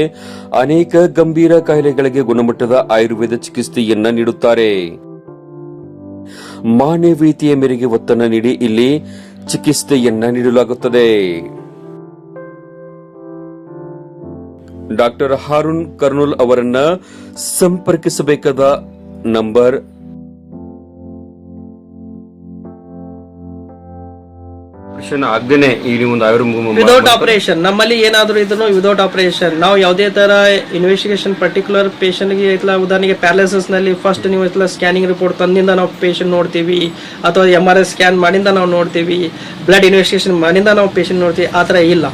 ಅನೇಕ ಗಂಭೀರ ಕಾಯಿಲೆಗಳಿಗೆ ಗುಣಮಟ್ಟದ ಆಯುರ್ವೇದ ಚಿಕಿತ್ಸೆಯನ್ನ ನೀಡುತ್ತಾರೆ. ಮಾನವೀಯತೆಯ ಮೇರೆಗೆ ಒತ್ತನ್ನು ನೀಡಿ ಇಲ್ಲಿ ಚಿಕಿತ್ಸೆಯನ್ನ ನೀಡಲಾಗುತ್ತದೆ. ಡಾಕ್ಟರ್ ಹಾರೂನ್ ಕರ್ನೂಲ್ ಅವರನ್ನ ಸಂಪರ್ಕಿಸಬೇಕಾದ ನಂಬರ್
ಆಗದೇನೆ ಇಲ್ಲಿ ಒಂದು
ವಿದೌಟ್ ಆಪರೇಷನ್ ನಮ್ಮಲ್ಲಿ ಏನಾದ್ರು ಇದನ್ನು ವಿದೌಟ್ ಆಪರೇಷನ್ ನಾವು ಯಾವುದೇ ತರ ಇನ್ವೆಸ್ಟಿಗೇಷನ್ ಪರ್ಟಿಕ್ಯುಲರ್ ಪೇಷಂಟ್ಗೆ ಇತ್ಲ ಉದಾಹರಣೆಗೆ ಪ್ಯಾರಾಲಿಸಿಸ್ ನಲ್ಲಿ ಫಸ್ಟ್ ನೀವು ಇತ್ಲ ಸ್ಕ್ಯಾನಿಂಗ್ ರಿಪೋರ್ಟ್ ತಂದಿಂದ ನಾವು ಪೇಷಂಟ್ ನೋಡ್ತೀವಿ, ಅಥವಾ MRI ಸ್ಕ್ಯಾನ್ ಮಾಡಿಂದ ನಾವು ನೋಡ್ತೀವಿ, ಬ್ಲಡ್ ಇನ್ವೆಸ್ಟಿಗೇಷನ್ ಮಾಡಿಂದ ನಾವು ಪೇಷಂಟ್ ನೋಡ್ತೀವಿ. ಆ ಥರ ಇಲ್ಲ.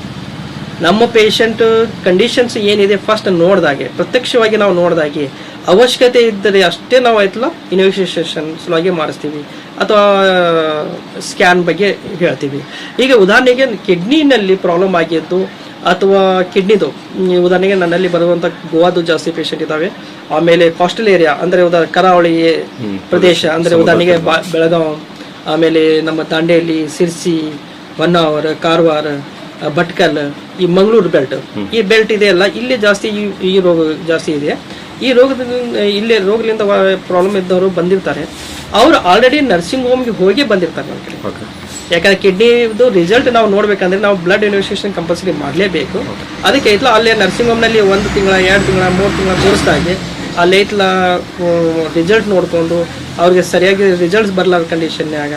ನಮ್ಮ ಪೇಷಂಟ್ ಕಂಡೀಷನ್ಸ್ ಏನಿದೆ ಫಸ್ಟ್ ನೋಡಿದಾಗೆ, ಪ್ರತ್ಯಕ್ಷವಾಗಿ ನಾವು ನೋಡಿದಾಗೆ, ಅವಶ್ಯಕತೆ ಇದ್ದರೆ ಅಷ್ಟೇ ನಾವು ಆಯ್ತಲ್ಲ ಇನ್ವೆಸ್ಟಿಗೇಷನ್ ಸಲುವಾಗಿ ಮಾಡಿಸ್ತೀವಿ ಅಥವಾ ಸ್ಕ್ಯಾನ್ ಬಗ್ಗೆ ಹೇಳ್ತೀವಿ. ಈಗ ಉದಾಹರಣೆಗೆ ಕಿಡ್ನಿನಲ್ಲಿ ಪ್ರಾಬ್ಲಮ್ ಆಗಿದ್ದು ಅಥವಾ ಕಿಡ್ನಿದು ಉದಾಹರಣೆಗೆ ನನ್ನಲ್ಲಿ ಬರುವಂಥ ಗೋವಾದು ಜಾಸ್ತಿ ಪೇಷಂಟ್ ಇದ್ದಾವೆ. ಆಮೇಲೆ ಕಾಸ್ಟಲ್ ಏರಿಯಾ ಅಂದರೆ ಕರಾವಳಿ ಪ್ರದೇಶ ಅಂದರೆ ಉದಾಹರಣೆಗೆ ಬೆಳಗಾವ್, ಆಮೇಲೆ ನಮ್ಮ ದಾಂಡೇಲಿ, ಸಿರ್ಸಿ, ಹೊನ್ನಾವರ, ಕಾರವಾರ, ಭಟ್ಕಲ್, ಈ ಮಂಗಳೂರು ಬೆಲ್ಟ್, ಈ ಬೆಲ್ಟ್ ಇದೆಯಲ್ಲ ಇಲ್ಲಿ ಜಾಸ್ತಿ ಈ ರೋಗ ಜಾಸ್ತಿ ಇದೆ. ಈ ಇಲ್ಲೇ ರೋಗದಿಂದ ಪ್ರಾಬ್ಲಮ್ ಇದ್ದವರು ಬಂದಿರ್ತಾರೆ, ಅವರು ಆಲ್ರೆಡಿ ನರ್ಸಿಂಗ್ ಹೋಮ್ಗೆ ಹೋಗಿ ಬಂದಿರ್ತಾರೆ ನಮ್ಮ ಕಡೆ. ಯಾಕಂದ್ರೆ ಕಿಡ್ನಿದು ರಿಸಲ್ಟ್ ನಾವು ನೋಡ್ಬೇಕಂದ್ರೆ ನಾವು ಬ್ಲಡ್ ಇನ್ವೆಸ್ಟಿಗೇಷನ್ ಕಂಪಲ್ಸರಿ ಮಾಡಲೇಬೇಕು. ಅದಕ್ಕೆ ಐತ್ಲ ಅಲ್ಲೇ ನರ್ಸಿಂಗ್ ಹೋಮ್ನಲ್ಲಿ 1 ತಿಂಗಳ 2 ತಿಂಗಳ 3 ತಿಂಗಳ ತೋರಿಸ್ದಾಗೆ ಅಲ್ಲಿ ಐತ್ಲ ರಿಸಲ್ಟ್ ನೋಡ್ಕೊಂಡು ಅವ್ರಿಗೆ ಸರಿಯಾಗಿ ರಿಸಲ್ಟ್ಸ್ ಬರಲಾರ ಕಂಡೀಷನ್ಯಾಗ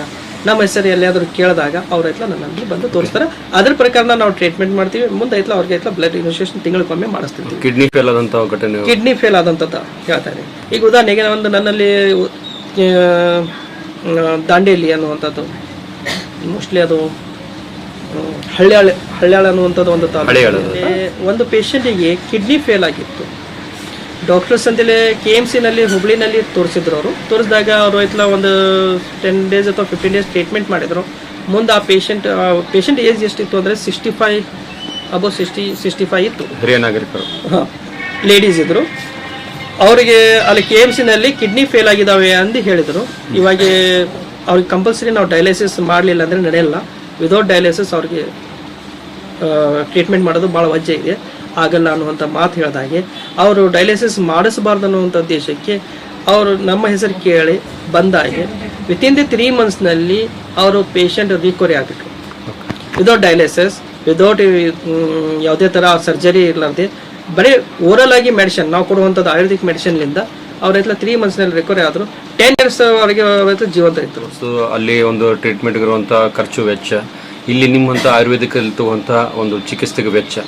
ನಮ್ಮ ಹೆಸರು ಎಲ್ಲಿಯಾದ್ರೂ ಕೇಳಿದಾಗ ಅವ್ರ ಐತ್ಲ ನನ್ನಲ್ಲಿ ಬಂದು ತೋರಿಸ್ತಾರೆ. ಅದ್ರ ಪ್ರಕಾರ ನಾವು ಟ್ರೀಟ್ಮೆಂಟ್ ಮಾಡ್ತೀವಿ. ಮುಂದೆ ಐತ್ಲ ಅವ್ರಿಗೆ ಐತ್ಲ ಬ್ಲಡ್ ಇನ್ವೆಸ್ಟಿಗೇಷನ್ ತಿಂಗಳಿಗೊಮ್ಮೆ ಮಾಡಿಸ್ತೀವಿ.
ಕಿಡ್ನಿ ಫೇಲ್ ಆದಂತ ಘಟನೆ,
ಕಿಡ್ನಿ ಫೇಲ್ ಆದಂಥದ್ದು ಹೇಳ್ತಾರೆ. ಈಗ ಉದಾಹರಣೆಗೆ ಒಂದು ನನ್ನಲ್ಲಿ ದಾಂಡೇಲಿ ಅನ್ನುವಂಥದ್ದು, ಮೋಸ್ಟ್ಲಿ ಅದು ಹಳ್ಯಾಳ ಅನ್ನುವಂಥದ್ದು ಒಂದು ತಾಲೂಕು, ಒಂದು ಪೇಷಂಟಿಗೆ ಕಿಡ್ನಿ ಫೇಲ್ ಆಗಿತ್ತು. ಡಾಕ್ಟರ್ಸ್ ಅಂತೇಳಿ KMC ನಲ್ಲಿ ಹುಬ್ಳಿನಲ್ಲಿ ತೋರಿಸಿದ್ರು. ಅವರು ತೋರಿಸಿದಾಗ ಅವರು ಐತ್ಲ ಒಂದು 10 days ಅಥವಾ 15 days ಟ್ರೀಟ್ಮೆಂಟ್ ಮಾಡಿದ್ರು. ಮುಂದೆ ಆ ಪೇಷಂಟ್ ಏಜ್ ಎಷ್ಟಿತ್ತು ಅಂದರೆ 65 ಇತ್ತು.
ಹಿರಿಯ ನಾಗರಿಕರು,
ಲೇಡೀಸ್ ಇದ್ರು. ಅವರಿಗೆ ಅಲ್ಲಿ KMC ನಲ್ಲಿ ಕಿಡ್ನಿ ಫೇಲ್ ಆಗಿದ್ದಾವೆ ಅಂದು ಹೇಳಿದರು. ಇವಾಗ ಅವ್ರಿಗೆ ಕಂಪಲ್ಸರಿ ನಾವು ಡಯಾಲಿಸಿಸ್ ಮಾಡಲಿಲ್ಲ ಅಂದರೆ ನಡೆಯಲ್ಲ. ವಿದೌಟ್ ಡಯಾಲಿಸಿಸ್ ಅವ್ರಿಗೆ ಟ್ರೀಟ್ಮೆಂಟ್ ಮಾಡೋದು ಭಾಳ ವಜ್ಜೆ ಇದೆ, ಆಗಲ್ಲ ಅನ್ನುವಂಥ ಮಾತು ಹೇಳಿದಾಗೆ ಅವರು ಡಯಾಲಿಸಿಸ್ ಮಾಡಿಸಬಾರ್ದು ಅನ್ನುವಂಥ ಉದ್ದೇಶಕ್ಕೆ ಅವರು ನಮ್ಮ ಹೆಸರು ಕೇಳಿ ಬಂದಾಗೆ ವಿತಿನ್ ದಿ 3 monthsನಲ್ಲಿ ಅವರು ಪೇಷಂಟ್ ರಿಕವರಿ ಆಗಬೇಕು. ವಿದೌಟ್ ಡಯಾಲಿಸಿಸ್, ವಿದೌಟ್ ಯಾವುದೇ ಥರ ಸರ್ಜರಿ ಇರಲಾರ್ದೆ ಬರೀ ಓರಲ್ ಆಗಿ ಮೆಡಿಸಿನ್ ನಾವು ಕೊಡುವಂಥದ್ದು ಆಯುರ್ವೇದಿಕ್ ಮೆಡಿಸಿನ್ಲಿಂದ ಅವ್ರೈತ್ಲ 3 monthsನಲ್ಲಿ ರಿಕವರಿ ಆದರು. 10 years ಅವರಿಗೆ ಜೀವಂತ ಇದ್ರು.
ಸೊ ಅಲ್ಲಿ ಒಂದು ಟ್ರೀಟ್ಮೆಂಟ್ ಇರುವಂಥ ಖರ್ಚು ವೆಚ್ಚ ಇಲ್ಲಿ ನಿಮ್ಮಂಥ ಆಯುರ್ವೇದಿಕಲ್ಲಿ ತಗೋಂಥ ಒಂದು ಚಿಕಿತ್ಸೆಗೆ ವೆಚ್ಚ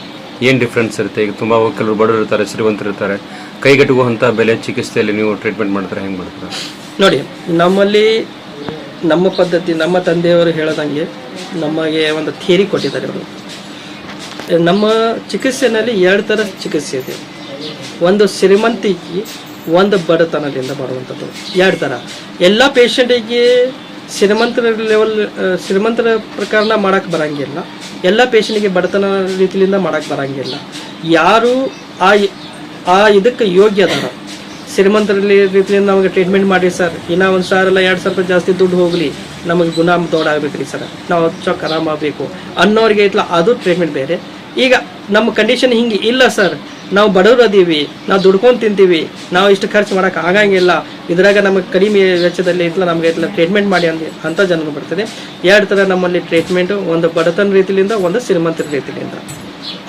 ಏನು ಡಿಫ್ರೆನ್ಸ್ ಇರುತ್ತೆ? ಈಗ ತುಂಬ ಕೆಲವರು ಬಡವರು ಇರ್ತಾರೆ, ಶ್ರೀಮಂತರು ಇರ್ತಾರೆ, ಕೈಗೆಟುಕುವಂಥ ಬೆಲೆ ಚಿಕಿತ್ಸೆಯಲ್ಲಿ ನೀವು ಟ್ರೀಟ್ಮೆಂಟ್ ಮಾಡ್ತಾರೆ, ಹೆಂಗೆ ಮಾಡ್ತಾರೆ?
ನೋಡಿ, ನಮ್ಮಲ್ಲಿ ನಮ್ಮ ಪದ್ಧತಿ, ನಮ್ಮ ತಂದೆಯವರು ಹೇಳೋದಂಗೆ ನಮಗೆ ಒಂದು ಥಿಯರಿ ಕೊಟ್ಟಿದ್ದಾರೆ ಅವರು. ನಮ್ಮ ಚಿಕಿತ್ಸೆಯಲ್ಲಿ 2 ಥರ ಚಿಕಿತ್ಸೆ ಇದೆ. ಒಂದು ಶ್ರೀಮಂತಿಕೆ, ಒಂದು ಬಡತನದಿಂದ ಬರುವಂಥದ್ದು. 2 ಥರ. ಎಲ್ಲ ಪೇಷಂಟಿಗೆ ಶ್ರೀಮಂತರ ಪ್ರಕಾರನ ಮಾಡಕ್ಕೆ ಬರಂಗಿಲ್ಲ, ಎಲ್ಲ ಪೇಷಂಟಿಗೆ ಬಡತನ ರೀತಿಯಿಂದ ಮಾಡಕ್ಕೆ ಬರಂಗಿಲ್ಲ. ಯಾರು ಆ ಇದಕ್ಕೆ ಯೋಗ್ಯ ಅದಾರ, ಶ್ರೀಮಂತರ ರೀತಿಯಿಂದ ನಮಗೆ ಟ್ರೀಟ್ಮೆಂಟ್ ಮಾಡಿ ಸರ್, ಇನ್ನೂ 1,000 ಇಲ್ಲ 2,000 ರೂಪಾಯಿ ಜಾಸ್ತಿ ದುಡ್ಡು ಹೋಗಲಿ, ನಮಗೆ ಗುಣ ದೊಡ್ಡಾಗಬೇಕು ರೀ ಸರ್, ನಾವು ಚೊಕ್ಕ ಆರಾಮಾಗಬೇಕು ಅನ್ನೋರಿಗೆ ಇತ್ತಲ್ಲ, ಅದು ಟ್ರೀಟ್ಮೆಂಟ್ ಬೇರೆ. ಈಗ ನಮ್ಮ ಕಂಡೀಷನ್ ಹಿಂಗೆ ಇಲ್ಲ ಸರ್, ನಾವು ಬಡವರು ಅದೀವಿ, ನಾವು ದುಡ್ಕೊಂಡು ತಿಂತೀವಿ, ನಾವು ಇಷ್ಟು ಖರ್ಚು ಮಾಡೋಕೆ ಆಗಂಗಿಲ್ಲ, ಇದ್ರಾಗ ನಮಗೆ ಕಡಿಮೆ ವೆಚ್ಚದಲ್ಲಿ ಇತ್ತಲ್ಲ ನಮಗೆ ಇತ್ತಲ್ಲ ಟ್ರೀಟ್ಮೆಂಟ್ ಮಾಡಿ ಅಂಥ ಜನರು ಬರ್ತದೆ. 2 ಥರ ನಮ್ಮಲ್ಲಿ ಟ್ರೀಟ್ಮೆಂಟು, ಒಂದು ಬಡತನ ರೀತಿಯಿಂದ, ಒಂದು ಶ್ರೀಮಂತರ ರೀತಿಯಿಂದ.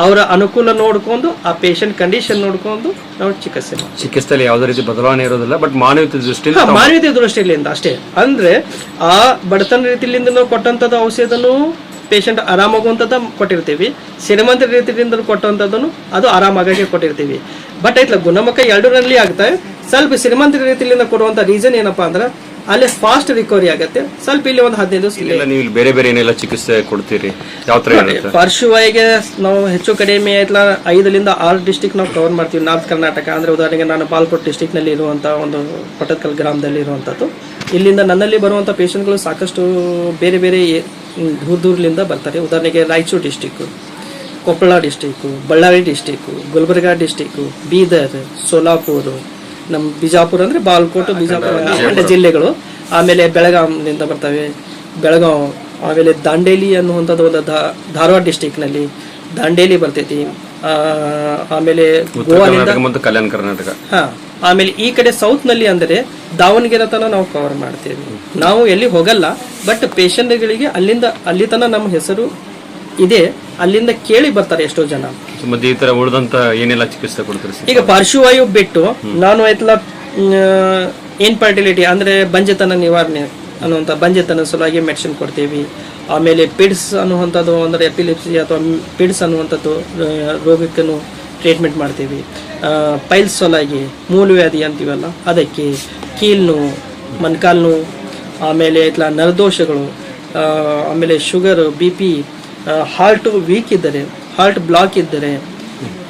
ಅವರ ಅನುಕೂಲ ನೋಡ್ಕೊಂಡು, ಆ ಪೇಷಂಟ್ ಕಂಡೀಷನ್ ನೋಡ್ಕೊಂಡು ನಾವು ಚಿಕಿತ್ಸೆಯಲ್ಲಿ
ಯಾವುದೇ ರೀತಿ ಬದಲಾವಣೆ ಇರೋದಿಲ್ಲ, ಬಟ್ ಮಾನವೀಯತೆ ದೃಷ್ಟಿಯಿಂದ
ಮಾನವೀಯತೆ ದೃಷ್ಟಿಯಿಂದ ಅಷ್ಟೇ. ಅಂದ್ರೆ ಆ ಬಡತನ ರೀತಿಯಿಂದ ನಾವು ಕೊಟ್ಟಂಥದ್ದು ಔಷಧನು ಪೇಷಂಟ್ ಆರಾಮಾಗುವಂಥದ್ದು ಕೊಟ್ಟಿರ್ತೀವಿ, ಶ್ರೀಮಂತರ ರೀತಿಯಿಂದ ಕೊಟ್ಟಂಥದ್ದನ್ನು ಅದು ಆರಾಮಾಗಿ ಕೊಟ್ಟಿರ್ತೀವಿ. ಬಟ್ ಐತ್ಲ ಗುಣಮುಖ 2ರಲ್ಲಿ ಆಗ್ತವೆ. ಸ್ವಲ್ಪ ಶ್ರೀಮಂತರ ರೀತಿಯಿಂದ ಕೊಡುವಂಥ ರೀಸನ್ ಏನಪ್ಪಾ ಅಂದ್ರೆ ಅಲ್ಲಿ ಫಾಸ್ಟ್ ರಿಕವರಿ ಆಗುತ್ತೆ. ಸ್ವಲ್ಪ ಇಲ್ಲಿ ಒಂದು 15 ದಿವಸ
ನೀವು ಬೇರೆ ಬೇರೆ ಏನೆಲ್ಲ ಚಿಕಿತ್ಸೆ ಕೊಡ್ತೀರಿ, ಯಾವ ತರ?
ಪಾರ್ಶ್ವವಾಯಿಗೆ ನಾವು ಹೆಚ್ಚು ಕಡಿಮೆ ಆಯ್ತಲ್ಲ 5ರಿಂದ 6 ಡಿಸ್ಟಿಕ್ ನಾವು ಕವರ್ ಮಾಡ್ತೀವಿ. ನಾರ್ತ್ ಕರ್ನಾಟಕ ಅಂದ್ರೆ ಉದಾಹರಣೆಗೆ ನಾನು ಬಾಲ್ಕೋಟ್ ಡಿಸ್ಟಿಕ್ ನಲ್ಲಿ ಇರುವಂತ ಒಂದು ಪಟದ್ಕಲ್ ಗ್ರಾಮದಲ್ಲಿ ಇರುವಂತದ್ದು. ಇಲ್ಲಿಂದ ನನ್ನಲ್ಲಿ ಬರುವಂತ ಪೇಷಂಟ್ಗಳು ಸಾಕಷ್ಟು ಬೇರೆ ಬೇರೆ ದೂರದಿಂದ ಬರ್ತಾರೆ. ಉದಾಹರಣೆಗೆ Raichur district, Koppal district, Ballari district, Gulbarga district, Bidar, Solapur, ನಮ್ಮ ಬಿಜಾಪುರ ಅಂದ್ರೆ ಬಾಲ್ಕೋಟ್, ಬಿಜಾಪುರ ಜಿಲ್ಲೆಗಳು. ಆಮೇಲೆ ಬೆಳಗಾಂನಿಂದ ಬರ್ತವೆ, ಬೆಳಗಾವ್. ಆಮೇಲೆ ದಾಂಡೇಲಿ ಅನ್ನುವಂಥದ್ದು ಒಂದು ಧಾರವಾಡ ಡಿಸ್ಟಿಕ್ನಲ್ಲಿ ದಾಂಡೇಲಿ ಬರ್ತೈತಿ. ಆಮೇಲೆ ಗೋವಾದಿಂದ
ಕಲ್ಯಾಣ ಕರ್ನಾಟಕ.
ಆಮೇಲೆ ಈ ಕಡೆ ಸೌತ್ ನಲ್ಲಿ ಅಂದ್ರೆ ದಾವಣಗೆರೆ ತನ ನಾವು ಕವರ್ ಮಾಡ್ತೇವೆ. ನಾವು ಎಲ್ಲಿ ಹೋಗಲ್ಲ, ಬಟ್ ಪೇಷಂಟ್ಗಳಿಗೆ ಅಲ್ಲಿ ತನ ನಮ್ಮ ಹೆಸರು ಇದೆ, ಅಲ್ಲಿಂದ ಕೇಳಿ ಬರ್ತಾರೆ ಎಷ್ಟೋ ಜನ.
ಈ ತರ ಉಳಿದಂತ ಏನೆಲ್ಲ ಚಿಕಿತ್ಸೆ ಕೊಡ್ತಾರೆ?
ಈಗ ಪಾರ್ಶ್ವವಾಯು ಬಿಟ್ಟು ನಾನು ಆಯ್ತಲ್ಲ ಇನ್ಫರ್ಟಿಲಿಟಿ ಅಂದ್ರೆ ಬಂಜೆತನ ನಿವಾರಣೆ ಅನ್ನುವಂಥ ಬಂಜೆತನ ಸಲುವಾಗಿ ಮೆಡಿಸಿನ್ ಕೊಡ್ತೀವಿ. ಆಮೇಲೆ ಪಿಡ್ಸ್ ಅನ್ನುವಂಥದ್ದು ಅಂದ್ರೆ ಎಪಿಲಿಪ್ಸಿ ಅಥವಾ ಪಿಡ್ಸ್ ಅನ್ನುವಂಥದ್ದು ರೋಗಕ್ಕೂ ಟ್ರೀಟ್ಮೆಂಟ್ ಮಾಡ್ತೀವಿ. ಪೈಲ್ಸ್ ಸಲುವಾಗಿ ಮೂಲವ್ಯಾಧಿ ಅಂತೀವಲ್ಲ ಅದಕ್ಕೆ, ಕೀಲ್ ನೋವು, ಮೊಣಕಾಲು ನೋವು, ಆಮೇಲೆ ನರದೋಷಗಳು, ಆಮೇಲೆ ಶುಗರ್, BP, ಹಾರ್ಟ್ ವೀಕ್ ಇದ್ದರೆ, ಹಾರ್ಟ್ ಬ್ಲಾಕ್ ಇದ್ದರೆ,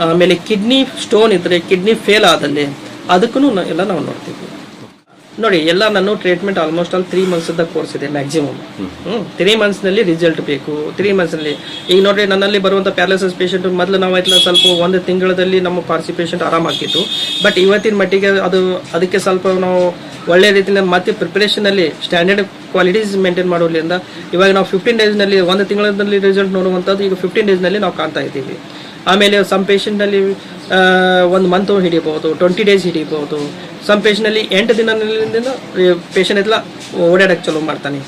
ಆಮೇಲೆ ಕಿಡ್ನಿ ಸ್ಟೋನ್ ಇದ್ದರೆ, ಕಿಡ್ನಿ ಫೇಲ್ ಆದಲ್ಲಿ ಅದಕ್ಕೂ ಎಲ್ಲ ನಾವು ನೋಡ್ತೀವಿ. ನೋಡಿ, ಎಲ್ಲ ನಾನು treatment almost all 3 months course ಇದೆ ಮ್ಯಾಕ್ಸಿಮಮ್. 3 months ನಲ್ಲಿ ರಿಸಲ್ಟ್ ಬೇಕು. 3 months ನಲ್ಲಿ ಈಗ ನೋಡ್ರಿ, ನನ್ನಲ್ಲಿ ಬರುವಂಥ ಪ್ಯಾರಾಲಿಸಿಸ್ ಪೇಷಂಟ್ ಮೊದಲು ನಾವು ಸ್ವಲ್ಪ 1 ತಿಂಗಳಲ್ಲಿ ನಮ್ಮ ಪಾರ್ಸಿ ಪೇಷಂಟ್ ಆರಾಮಾಗ್ತಿತ್ತು. ಬಟ್ ಇವತ್ತಿನ ಮಟ್ಟಿಗೆ ಅದಕ್ಕೆ ಸ್ವಲ್ಪ ನಾವು ಒಳ್ಳೆ ರೀತಿಯಿಂದ ಮತ್ತೆ ಪ್ರಿಪರೇಷನಲ್ಲಿ ಸ್ಟ್ಯಾಂಡರ್ಡ್ ಕ್ವಾಲಿಟೀಸ್ ಮೇಂಟೈನ್ ಮಾಡೋದ್ರಿಂದ ಇವಾಗ ನಾವು 15 daysನಲ್ಲಿ 1 ತಿಂಗಳಲ್ಲಿ ರಿಸಲ್ಟ್ ನೋಡುವಂಥದ್ದು ಈಗ 15 daysನಲ್ಲಿ ನಾವು ಕಾಣ್ತಾ ಇದ್ದೀವಿ. ಆಮೇಲೆ ಸಮ್ ಪೇಷಂಟ್ನಲ್ಲಿ 1 month ಹಿಡಿಬಹುದು, 20 days ಹಿಡಿಬಹುದು. ಸಮ್ ಪೇಷಂಟ್ನಲ್ಲಿ 8 ದಿನದಿಂದ ಪೇಷಂಟ್ ಎಲ್ಲ ಓಡಾಡಕ್ಕೆ ಚಲೋ ಮಾಡ್ತಾನೆ.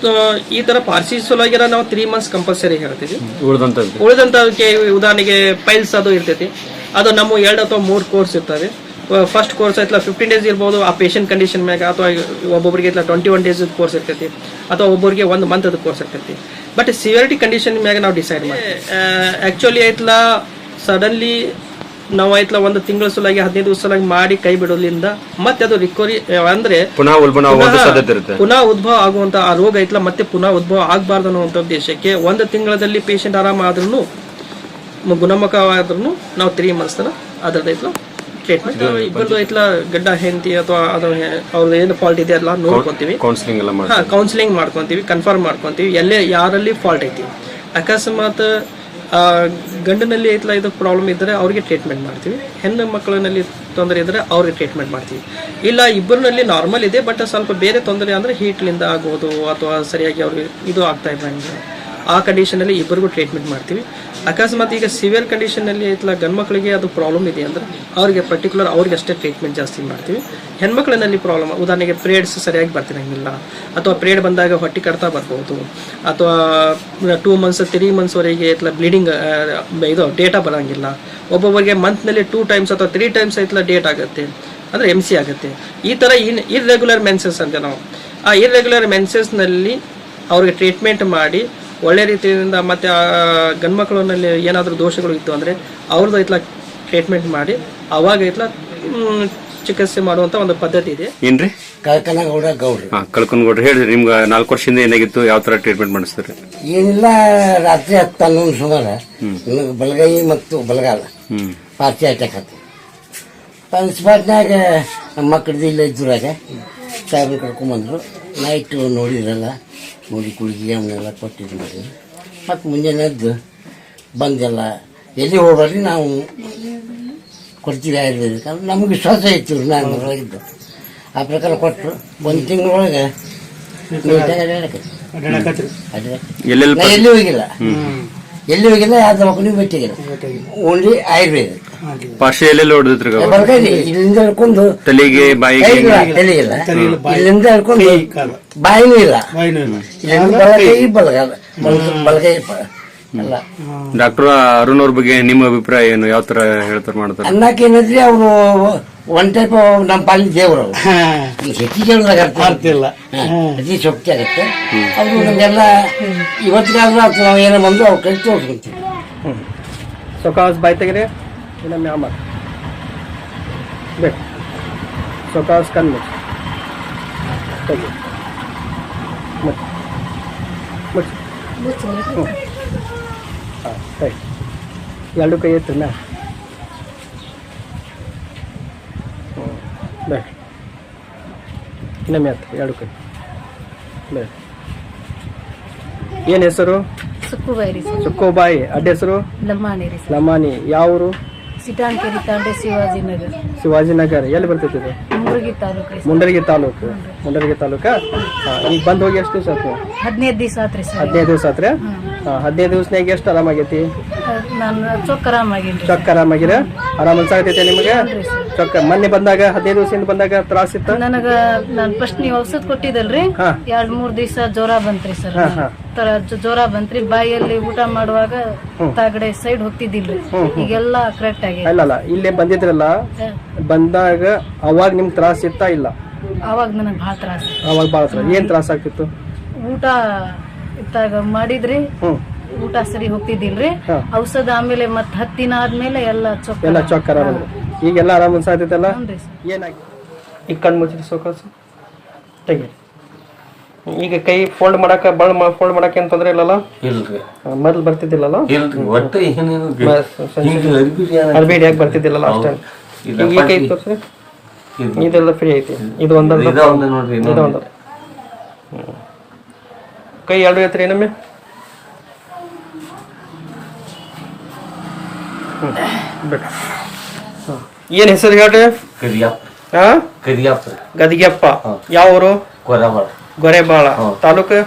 ಸೊ ಈ ತರ ಪಾರ್ಸಿ ಸಲುವಾಗಿರ ನಾವು 3 months ಕಂಪಲ್ಸರಿ ಹೇಳ್ತೀವಿ. ಉಳಿದಂತಕ್ಕೆ ಉದಾಹರಣೆಗೆ ಪೈಲ್ಸ್ ಅದು ಇರ್ತೈತಿ, ಅದು ನಮ್ಮ 2 ಅಥವಾ 3 ಕೋರ್ಸ್ ಇರ್ತವೆ. ಫಸ್ಟ್ ಕೋರ್ಸ್ 15 days ಇರ್ಬೋದು, ಆ ಪೇಷಂಟ್ ಕಂಡೀಷನ್ ಮ್ಯಾಗ, ಅಥವಾ ಒಬ್ಬೊಬ್ಬರಿಗೆ 21 days ಕೋರ್ಸ್ ಇರ್ತೈತಿ, ಅಥವಾ ಒಬ್ಬರಿಗೆ 1 month ಕೋರ್ಸ್ ಇರ್ತೈತಿ. ಬಟ್ ಸಿವಿಯರಿಟಿ ಕಂಡೀಷನ್ ಮ್ಯಾಗ ನಾವು ಡಿಸೈಡ್ ಮಾಡ್ತೀವಿ. ಆಕ್ಚುಲಿ ಸಡನ್ಲಿ ನಾವು 1 ತಿಂಗಳ ಸಲುವಾಗಿ 15 ದಿವಸ ಸಲುವಾಗಿ ಮಾಡಿ ಕೈ ಬಿಡೋದ್ರಿಂದ ಮತ್ತೆ ಅದು ರಿಕವರಿ ಅಂದ್ರೆ ಪುನಃ ಉದ್ಭವ ಆಗುವಂತ ಆ ರೋಗ ಮತ್ತೆ ಪುನಃ ಉದ್ಭವ ಆಗಬಾರ್ದು ಅನ್ನುವಂಥ ಉದ್ದೇಶಕ್ಕೆ 1 ತಿಂಗಳಲ್ಲಿ ಪೇಷಂಟ್ ಆರಾಮ ಆದ್ರೂ ಗುಣಮುಖವಾದ್ರೂ ನಾವು 3 months ಅದ್ರದ್ದು ಟ್ರೀಟ್ಮೆಂಟ್. ಇಬ್ಬರದು ಗಡ್ಡ ಹೆಂಡತಿ ಅಥವಾ ಅದು ಅವ್ರದ್ದು ಏನು ಫಾಲ್ಟ್ ಇದೆ ಎಲ್ಲ ನೋಡ್ಕೊಂತೀವಿ, ಕೌನ್ಸಿಲಿಂಗ್ ಮಾಡ್ಕೊಂತೀವಿ, ಕನ್ಫರ್ಮ್ ಮಾಡ್ಕೊಂತೀವಿ ಯಾರಲ್ಲಿ ಫಾಲ್ಟ್ ಐತಿ. ಅಕಸ್ಮಾತ್ ಗಂಡನಲ್ಲಿ ಇದು ಪ್ರಾಬ್ಲಮ್ ಇದ್ದರೆ ಅವ್ರಿಗೆ ಟ್ರೀಟ್ಮೆಂಟ್ ಮಾಡ್ತೀವಿ, ಹೆಣ್ಣು ಮಕ್ಕಳಿನಲ್ಲಿ ತೊಂದರೆ ಇದ್ದರೆ ಅವ್ರಿಗೆ ಟ್ರೀಟ್ಮೆಂಟ್ ಮಾಡ್ತೀವಿ. ಇಲ್ಲ ಇಬ್ಬರಲ್ಲಿ ನಾರ್ಮಲ್ ಇದೆ ಬಟ್ ಸ್ವಲ್ಪ ಬೇರೆ ತೊಂದರೆ ಅಂದರೆ ಹೀಟ್ಲಿಂದ ಆಗ್ಬೋದು ಅಥವಾ ಸರಿಯಾಗಿ ಅವ್ರಿಗೆ ಇದು ಆಗ್ತಾ ಇದ್ದಂಗೆ ಆ ಕಂಡೀಷನಲ್ಲಿ ಇಬ್ಬರಿಗೂ ಟ್ರೀಟ್ಮೆಂಟ್ ಮಾಡ್ತೀವಿ. ಅಕಸ್ಮಾತ್ ಈಗ ಸಿವಿಯರ್ ಕಂಡೀಷನ್ನಲ್ಲಿ ಗಂಡು ಮಕ್ಕಳಿಗೆ ಅದು ಪ್ರಾಬ್ಲಮ್ ಇದೆ ಅಂದರೆ ಅವ್ರಿಗೆ ಪರ್ಟಿಕ್ಯುಲರ್ ಅವ್ರಿಗೆ ಅಷ್ಟೇ ಟ್ರೀಟ್ಮೆಂಟ್ ಜಾಸ್ತಿ ಮಾಡ್ತೀವಿ. ಹೆಣ್ಮಕ್ಳಿನಲ್ಲಿ ಪ್ರಾಬ್ಲಮ್ ಉದಾಹರಣೆಗೆ ಪೀರಿಯಡ್ಸ್ ಸರಿಯಾಗಿ ಬರ್ತಿರಂಗಿಲ್ಲ, ಅಥವಾ ಪೀರಿಯಡ್ ಬಂದಾಗ ಹೊಟ್ಟೆ ಕಡ್ತಾ ಬರ್ಬೋದು, ಅಥವಾ 2 months 3 months ವರೆಗೆ ಬ್ಲೀಡಿಂಗ್ ಇದು ಡೇಟಾ ಬರೋಂಗಿಲ್ಲ. ಒಬ್ಬೊಬ್ಬರಿಗೆ ಮಂತ್ನಲ್ಲಿ 2 times ಅಥವಾ 3 times ಡೇಟ್ ಆಗುತ್ತೆ, ಅಂದರೆ MC ಆಗುತ್ತೆ. ಈ ಥರ ಇರ್ರೆಗ್ಯುಲರ್ ಮೆನ್ಸಸ್ ಅಂತ ನಾವು ಆ ಇರ್ರೆಗ್ಯುಲರ್ ಮೆನ್ಸಸ್ನಲ್ಲಿ ಅವ್ರಿಗೆ ಟ್ರೀಟ್ಮೆಂಟ್ ಮಾಡಿ ಒಳ್ಳೆ ರೀತಿಯಿಂದ ಮತ್ತೆ ಆ ಗಂಡ್ಮಕ್ಳಲ್ಲಿ ಏನಾದರೂ ದೋಷಗಳು ಇತ್ತು ಅಂದರೆ ಅವ್ರದ್ದು ಇತ್ಲ ಟ್ರೀಟ್ಮೆಂಟ್ ಮಾಡಿ ಅವಾಗ ಇತ್ಲ ಚಿಕಿತ್ಸೆ ಮಾಡುವಂಥ ಒಂದು ಪದ್ಧತಿ ಇದೆ.
ಏನ್ರಿ?
ಕಳ್ಕನಗೌಡ ಗೌಡ್ರಿ.
ಕಳ್ಕೊಂಡ್ಕೊಡ್ರಿ ಹೇಳ್ರಿ. ನಿಮ್ಗೆ 4 ವರ್ಷದಿಂದ ಏನಾಗಿತ್ತು? ಯಾವ ತರ ಟ್ರೀಟ್ಮೆಂಟ್ ಮಾಡಿಸ್ತೀರಿ?
ಏನಿಲ್ಲ, ರಾತ್ರಿ 10-11 ಸುಮಾರು ನನಗೆ ಬಲಗೈ ಮತ್ತು ಬಲಗಾಲ ಪಾರ್ಟಿ ಅಟ್ಯಾಕ್ ಆಯ್ತು. ಸ್ಪಾಟ್ನಾಗ ನಮ್ಮ ಮಕ್ಕಳದ್ದು ಇಲ್ಲ ಇದ್ದೂರಾಗ ಸಾಹೇಬ್ರು ಕರ್ಕೊಂಬಂದ್ರು. ನೈಟು ನೋಡಿದ್ರಲ್ಲ, ನೋಡಿ ಕುಳಿಗೆ ಅವನ್ನೆಲ್ಲ ಕೊಟ್ಟಿದ್ದು ಮಾಡಿದ್ರು. ಮತ್ತು ಮುಂಜಾನೆ ಎದ್ದು ಬಂದೆಲ್ಲ ಎಲ್ಲಿ ಹೋಗ್ಬಾರ್ರಿ, ನಾವು ಕೊಡ್ತೀವಿ ಆಯುರ್ವೇದಿಕ್ ಅಂದ್ರೆ ನಮಗೆ ವಿಶ್ವಾಸ ಇತ್ತು. ನಾನು ಒಳಗಿದ್ದು ಆ ಪ್ರಕಾರ ಕೊಟ್ಟರು. 1 ತಿಂಗಳೊಳಗೆ ಎಲ್ಲಿ ಹೋಗಿಲ್ಲ, ಯಾವ ದವಾಖಾನೆ ಭೇಟಿಗಿಲ್ಲ, ಓನ್ಲಿ ಆಯುರ್ವೇದಿಕ್.
ಪಾರ್ಶ್ವ ಎಲ್ಲೆಲ್ಲ ಹೊಡೆದ್ರಿ?
ಬಲಗೈ ಇಲ್ಲಿಂದ ಹಿಡ್ಕೊಂಡು
ತಲೆಗೆ, ಬಾಯಿಗೆ?
ತಲೆಗಿಲ್ಲ, ಇಲ್ಲಿಂದ ಹಿಡ್ಕೊಂಡು ಬಾಯಿನೂ ಇಲ್ಲ, ಇಲ್ಲಿಂದ ಬಲಗೈ ಬಲಗಾಲ ಬಲಗೈ ಅಲ್ಲ.
ಡಾಕ್ಟರ್ ಅರುಣ್ ಅವ್ರ ಬಗ್ಗೆ ನಿಮ್ಮ ಅಭಿಪ್ರಾಯ ಏನು? ಯಾವ ತರ ಹೇಳ್ತಾರೆ ಮಾಡ್ತಾರೆ?
ಅನ್ನಕ್ಕೆ ಏನಂದ್ರೆ ಅವರು ಒನ್ ಟೈಪ್ ನಮ್ಮ ಪಾಲಿನ ದೇವರು. ಹೆಚ್ಚಿಗೆ ಅರ್ತಿಲ್ಲ, ಅತಿ ಶಕ್ತಿ ಆಗತ್ತೆ. ಅವರು ನಮ್ಗೆಲ್ಲ ಇವತ್ತಿಗಾದ್ರೂ ನಾವು ಏನೋ ಬಂದು ಅವ್ರ ಕೈ ತೋರಿಸ್ಕೊಂತೀವಿ.
ಸೊಕಾಸ್ ಬಾಯ್ ತೆಗಿರಿ, ಇನ್ನೊಮ್ಮೆ ಆಮ ಬೇಕು. ಸೊಕಾಸ್ ಕಣ್ಣು ತೆಗಿ, ಎರಡು ಕೈ ಎತ್ತಿ ಮ್ಯಾ ಬೇಡ. ಇನ್ನೊಮ್ಮೆ ಎತ್ತ ಎರಡು ಕೈ ಬೇಡ. ಏನು ಹೆಸರು?
ಸುಕ್ಕುಬಾಯಿ.
ಸುಕ್ಕುಬಾಯಿ. ಅಡ್ಡ ಹೆಸರು?
ಲಮಾನಿ.
ಲಮಾನಿ. ಯಾವೂರು?
ಸಿಟಾನ್ಕೆರೆ ತಾಂಡೆ, ಶಿವಾಜಿನಗರ್.
ಶಿವಾಜಿನಗರ್. ಎಲ್ಲಿ ಬರ್ತೈತಿ ಇದು?
ಮುಂಡರಗಿ ತಾಲೂಕು.
ಮುಂಡರಗಿ ತಾಲೂಕು. ಮುಂಡರಗಿ ತಾಲೂಕಾ? ಈಗ ಬಂದು ಹೋಗಿ ಎಷ್ಟು ದಿವಸ ಆಯ್ತು?
15 ದಿವಸ ಆತ್ರಿ ಸರ್.
15 ದಿವಸ ಆತ್ರಿ? 15 ದಿವಸನಾಗ ಎಷ್ಟು ಆರಾಮಾಗೈತಿ?
ನಾನು ಚೊಕ್ಕ ಆರಾಮಾಗಿನಿ.
ಚೊಕ್ಕ ಆರಾಮಾಗಿರ? ಆರಾಮ ಅನ್ಸಾಗತೈತೆ ನಿಮಗೆ? ಚೊಕ್ಕ ಮೊನ್ನೆ ಬಂದಾಗ 15 ದಿವಸದಿಂದ ಬಂದಾಗ ತ್ರಾಸ ಇತ್ತು?
ನಾನು ಫಸ್ಟ್ ನೀವು ಔಷಧ ಕೊಟ್ಟಿದ್ದಲ್ರಿ, 2-3 ದಿವಸ ಜ್ವರ ಬಂತ್ರಿ ಸರ್. ಜ್ವರ ಬಂತ್ರಿ, ಬಾಯಲ್ಲಿ ಊಟ ಮಾಡುವಾಗ ತಾಗಡೆ ಸೈಡ್ ಹೋಗ್ತಿದ್ದಿಲ್ರಿ. ಈಗೆಲ್ಲ ಕರೆಕ್ಟ್ ಆಗಿ.
ಅಲ್ಲ ಇಲ್ಲೇ ಬಂದಿದ್ರಲ್ಲ, ಬಂದಾಗ ಅವಾಗ ನಿಮ್ಗೆ ತ್ರಾಸ ಇತ್ತಾ ಇಲ್ಲ?
ಅವಾಗ ನನಗೆ ಭಾಳ ತ್ರಾಸ.
ಅವಾಗ ಭಾಳ ತ್ರಾಸ. ಏನ್ ತ್ರಾಸ ಆಗ್ತಿತ್ತು?
ಊಟ ಇತ್ತಾಗ ಮಾಡಿದ್ರಿ, ಊಟ ಸರಿ ಹೋಗ್ತಿದ್ದಿಲ್ರಿ. ಔಷಧ ಆಮೇಲೆ ಮತ್ 10 ದಿನ ಆದ್ಮೇಲೆ ಎಲ್ಲ
ಚೊಕ್ಕ ಆರಾಮ. ಈಗೆಲ್ಲ ಆರಾಮ ಅನ್ಸಾತೈತಲ್ಲ? ಏನಾಗಿ ಈಗ ಕಣ್ ಮುಚ್ಚಿದ ಸೋಕಾಸು ತೆಗಿ. ಈಗ ಕೈ ಫೋಲ್ಡ್ ಮಾಡಾಕ ಫೋಲ್ಡ್ ಮಾಡಾಕ ಏನ್ ತೊಂದ್ರೆ ಇಲ್ಲಲ್ಲ?
ಇಲ್ರಿ.
ಮೊದ್ಲು ಬರ್ತಿದ್ದಿಲ್ಲಲ್ಲ?
ಇಲ್ರಿ, ಒಟ್ಟು ಏನೇನು
ಅರ್ಬೇಡಿ ಯಾಕೆ ಬರ್ತಿದ್ದಿಲ್ಲಲ್ಲ ಅಷ್ಟೇ. ಈಗ ಕೈ ತೋರ್ಸ್ರಿ, ಇದೆಲ್ಲ ಫ್ರೀ ಐತಿ. ಇದು ಒಂದ
ನೋಡ್ರಿ,
ಇದು ಒಂದ ಕೈ ಎರಡು ಎತ್ತರ ಏನಮ್ಮೆ. ಏನ್ ಹೆಸರು ಹೇಳ್ರಿ? ಗದಿಗೆಪ್ಪ. ಯಾವ ಊರು? ಗೊರೆಬಾಳ ತಾಲೂಕು.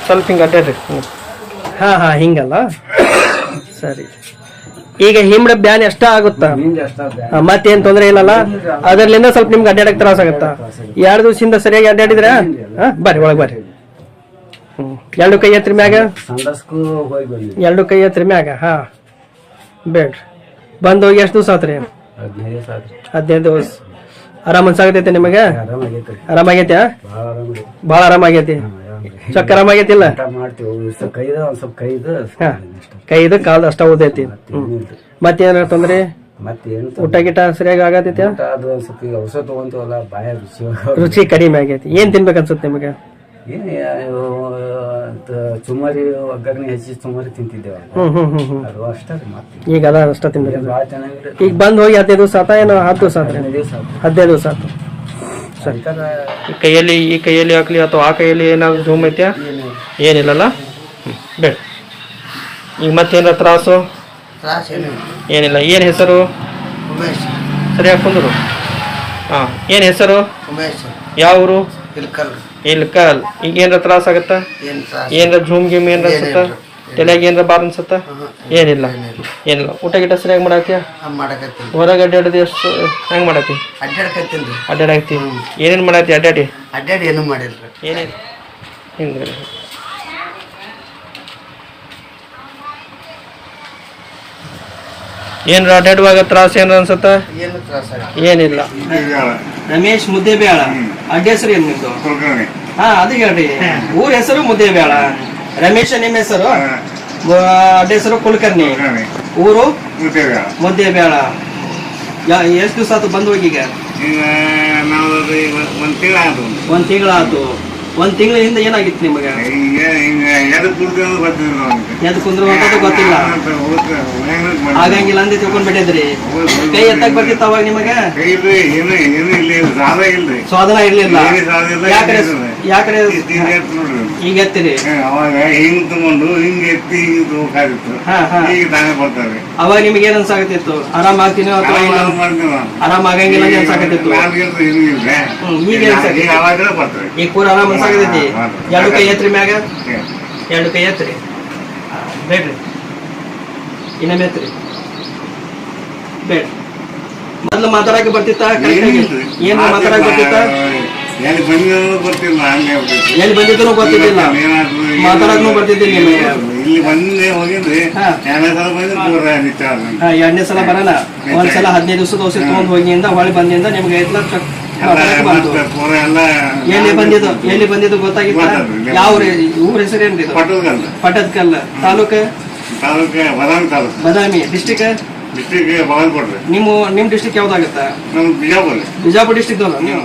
ಸ್ವಲ್ಪ ಹಿಂಗ ಅಡ್ಡಾಡ್ರಿ. ಹಾ ಹಿಂಗಲ್ಲ, ಸರಿ. ಈಗ ಹಿಮ್ಡ ಬ್ಯಾನ್ ಎಷ್ಟ ಆಗುತ್ತಾ? ಮತ್ತೇನ್ ತೊಂದ್ರೆ ಇಲ್ಲಲ್ಲ? ಅದರ್ಲಿಂದ ಸ್ವಲ್ಪ ನಿಮ್ಗೆ ಅಡ್ಡಾಡಕ್ ತ್ರಾಸ ಆಗತ್ತಾ? 2 ದಿವಸದಿಂದ ಸರಿಯಾಗಿ ಅಡ್ಡಾಡಿದ್ರ? ಬರ್ರಿ ಒಳಗ್ ಬರ್ರಿ. ಎರಡು ಕೈ ಎತ್ತರ ಮ್ಯಾಗ, ಎರಡು ಕೈ ಎತ್ತರ ಮ್ಯಾಗ. ಹಾ ಬೇಡ್ರಿ. ಬಂದ್ ಹೋಗಿ ಎಷ್ಟು ದಿವಸ ಆತ್ರಿ? 15 ದಿವಸ. ಆರಾಮ ಅನ್ಸಾಗತೈತೆ ನಿಮಗೆ? ಆರಾಮಾಗೈತಿ? ಭಾಳ ಆರಾಮಾಗೈತಿ. ಚೊಕ್ಕ ಆರಾಮಾಗೈತಿಲ್ಲ? ಕೈದು ಕಾಲ್ದ ಅಷ್ಟ ಓದೈತಿ. ಮತ್ತೇನಾರ ತೊಂದ್ರೆ? ಊಟ ಗಿಟ ಸರಿಯಾಗಿ ಆಗತೈತಿ? ರುಚಿ ಕಡಿಮೆ ಆಗೈತಿ. ಏನ್ ತಿನ್ಬೇಕು ಅನ್ಸುತ್ತೆ ನಿಮಗೆ?
ಚುಮ್ಮರಿ ಒಗ್ಗರಣೆ ಹೆಚ್ಚಿ ಚುಮ್ಮರಿ ತಿಂತಿದ್ದೇವೆ.
ಈಗ ಅದ ಅಷ್ಟ ತಿನ್ಬೇಕು. ಈಗ ಬಂದ್ ಹೋಗಿ 15 ದಿವಸ ಆತ ಏನೋ? 10 ದಿವಸ ಆತ್ರಿ? 15 ದಿವಸ ಆತು. ಸರಿ. ಈ ಕೈಯಲ್ಲಿ ಹಾಕ್ಲಿ ಅಥವಾ ಆ ಕೈಯಲ್ಲಿ ಏನಾದ್ರು ಝೂಮ್ ಐತ್ಯಾ? ಏನಿಲ್ಲಲ್ಲ? ಬೇಡ. ಈಗ ಮತ್ತೇನಾರ ತ್ರಾಸು? ಏನಿಲ್ಲ. ಏನ್ ಹೆಸರು? ಸರಿಯಾಗಿ ಕುಂದ್ರು. ಹಾ, ಏನ್ ಹೆಸರು? ಯಾವ ಊರು? ಇಲ್ಕಲ್. ಈಗ ಏನ್ರ ತ್ರಾಸ ಆಗತ್ತ? ಏನ್ರ ಝೂಮ್ ಗೀಮ್ ಏನ್ರ ಅನ್ಸತ್ತ? ತಲೆಯಾಗ ಏನ್ರ ಬಾರ್ ಅನ್ಸತ್ತ? ಏನಿಲ್ಲ. ಊಟ ಗಿಟ ಸರಿಯಾಗಿ ಮಾಡಾಕ್ತಿಯ? ಹೊರಗೆ ಅಡ್ಡಾಡೋದು ಎಷ್ಟು ಹೆಂಗ್ ಮಾಡಾತಿ? ಅಡ್ಡಾಡಾಕ್ತಿ. ಏನೇನ್ ಮಾಡಾತಿ ಅಡ್ಡಾಡಿ?
ಏನು ಮಾಡಿಲ್ರಿ.
ಏನೇನು ಹಿಂಗ್ರಿ? ಏನ್ರ ಅಡ್ಡಾಡುವಾಗ ತ್ರಾಸ ಏನ್ರ ಅನ್ಸತ್ತ? ಏನಿಲ್ಲ. ರಮೇಶ್ ಮುದ್ದೇಬೇಳ. ಅಡ್ಡ ಹೆಸರು ಏನ್ ನಿಮ್ದು? ಹಾ ಅದು ಹೇಳ್ರಿ. ಊರ ಹೆಸರು ಮುದ್ದೇಬೇಳ. ರಮೇಶ್ ನಿಮ್ಮ ಹೆಸರು? ಅಡ್ಡ ಹೆಸರು ಕುಲಕರ್ಣಿ. ಊರು ಮುದ್ದೇಬೇಳ. ಎಷ್ಟು ದಿವಸ ಆಯ್ತು ಬಂದು ಹೋಗಿ? ಈಗ
ಈಗ ನಾವು ಒಂದ್ ತಿಂಗಳಾಯ್ತು.
ಒಂದ್ ತಿಂಗಳಾಯ್ತು. ಒಂದ್ ತಿಂಗಳ ಹಿಂದೆ ಏನಾಗಿತ್ತು ನಿಮಗೆ?
ಈಗ ಹಿಂಗ ಎದಕ್ ಕುಡ್ದು ಬರ್ತಿದ್ರು
ಎದ್ ಕುಂದ್ರುವಂತದ್ದು ಗೊತ್ತಿಲ್ಲ, ಆಗಂಗಿಲ್ಲ ಅಂತ ತಿಳ್ಕೊಂಡ್ಬಿಟ್ಟಿದ್ರಿ. ಕೈ ಎತ್ತಕ್ ಬರ್ತಿತ್ತು ಅವಾಗ ನಿಮಗೆ?
ಏನು ಇಲ್ಲ, ಸಾಧ ಇಲ್ರಿ,
ಸ್ವಾದನ ಇರ್ಲಿಲ್ಲ. ಯಾಕಡೆ ಯಾಕಡೆ
ನೋಡ್ರಿ
ಈಗ ಎತ್ತಿರಿ?
ಅವಾಗ ಹಿಂಗ್ ತಗೊಂಡು ಹಿಂಗ್ ಎತ್ತಿ ಹಿಂಗ್ ತಗೋಕಾಗಿತ್ತು. ಈಗ ತಾನೇ ಬರ್ತಾರೆ.
ಅವಾಗ ನಿಮ್ಗೆ ಏನ್ ಅನ್ಸಾಕತ್ತಿತ್ತು? ಆರಾಮ್ ಆಗ್ತೀನಿ ಅಥವಾ ಆರಾಮ್ ಆಗಂಗಿಲ್ಲ ಅಂತ ಅನ್ಸಾಕತ್ತಿತ್ತು? ಈಗ
ಬರ್ತಾರೆ.
ಈಗ ಪೂರ ಆರಾಮ್ ಅನ್ಸಾಕತೈತಿ? ಎರಡು ಕೈ ಎತ್ರಿ ಮ್ಯಾಗ, ಎರಡು ಕೈ ಎತ್ರಿ. ಬೇಡ್ರಿ, ಇನ್ನೊಮ್ಮೆ ಎತ್ರಿ. ಬೇಡ. ಮೊದ್ಲು ಮಾತಾಡಕ್ಕೆ ಬರ್ತಿತ್ತ? ಏನು ಮಾತಾಡಕ್ ಬರ್ತಿತ್ತ?
ಎಲ್ಲಿ ಬಂದಿದ್ರು ಗೊತ್ತಿಲ್ಲ,
ಎಲ್ಲಿ ಬಂದಿದ್ರು ಗೊತ್ತಿದ್ದಿಲ್ಲ, ಮಾತಾಡಕ್ನು ಬರ್ತಿದ್ದಿಲ್ಲ ನಿಮಗೆ?
ಇಲ್ಲಿ ಬಂದೇ ಹೋಗಿದ್ರಿ, ಎರಡನೇ ಸಲ ಬಂದ್ರೆ
ಎರಡನೇ ಸಲ ಬರಲ್ಲ. ಒಂದ್ಸಲ 15 ದಿವಸದ ಔಷಧಿ ತಗೊಂಡ್ ಹೋಗಿಂದ ಹೊಳಿ ಬಂದಿಂದ ನಿಮ್ಗೆ ಬಂತು. ಎಲ್ಲಿ ಬಂದಿದ್ದು ಗೊತ್ತಾಗಿತ್ತ? ಯಾವ ಊರ ಹೆಸರೇನ್ರಿ? ಪಟ್ಟದಕಲ್ಲ. ತಾಲೂಕು ಬದಾಮಿ. ಡಿಸ್ಟಿಕ್
ಬಾಗಲಕೋಟೆ.
ನಿಮ್ ಡಿಸ್ಟಿಕ್ ಯಾವ್ದಾಗತ್ತ?
ಬಿಜಾಪುರ.
ಬಿಜಾಪುರ ಡಿಸ್ಟಿಕ್ ನೀವು?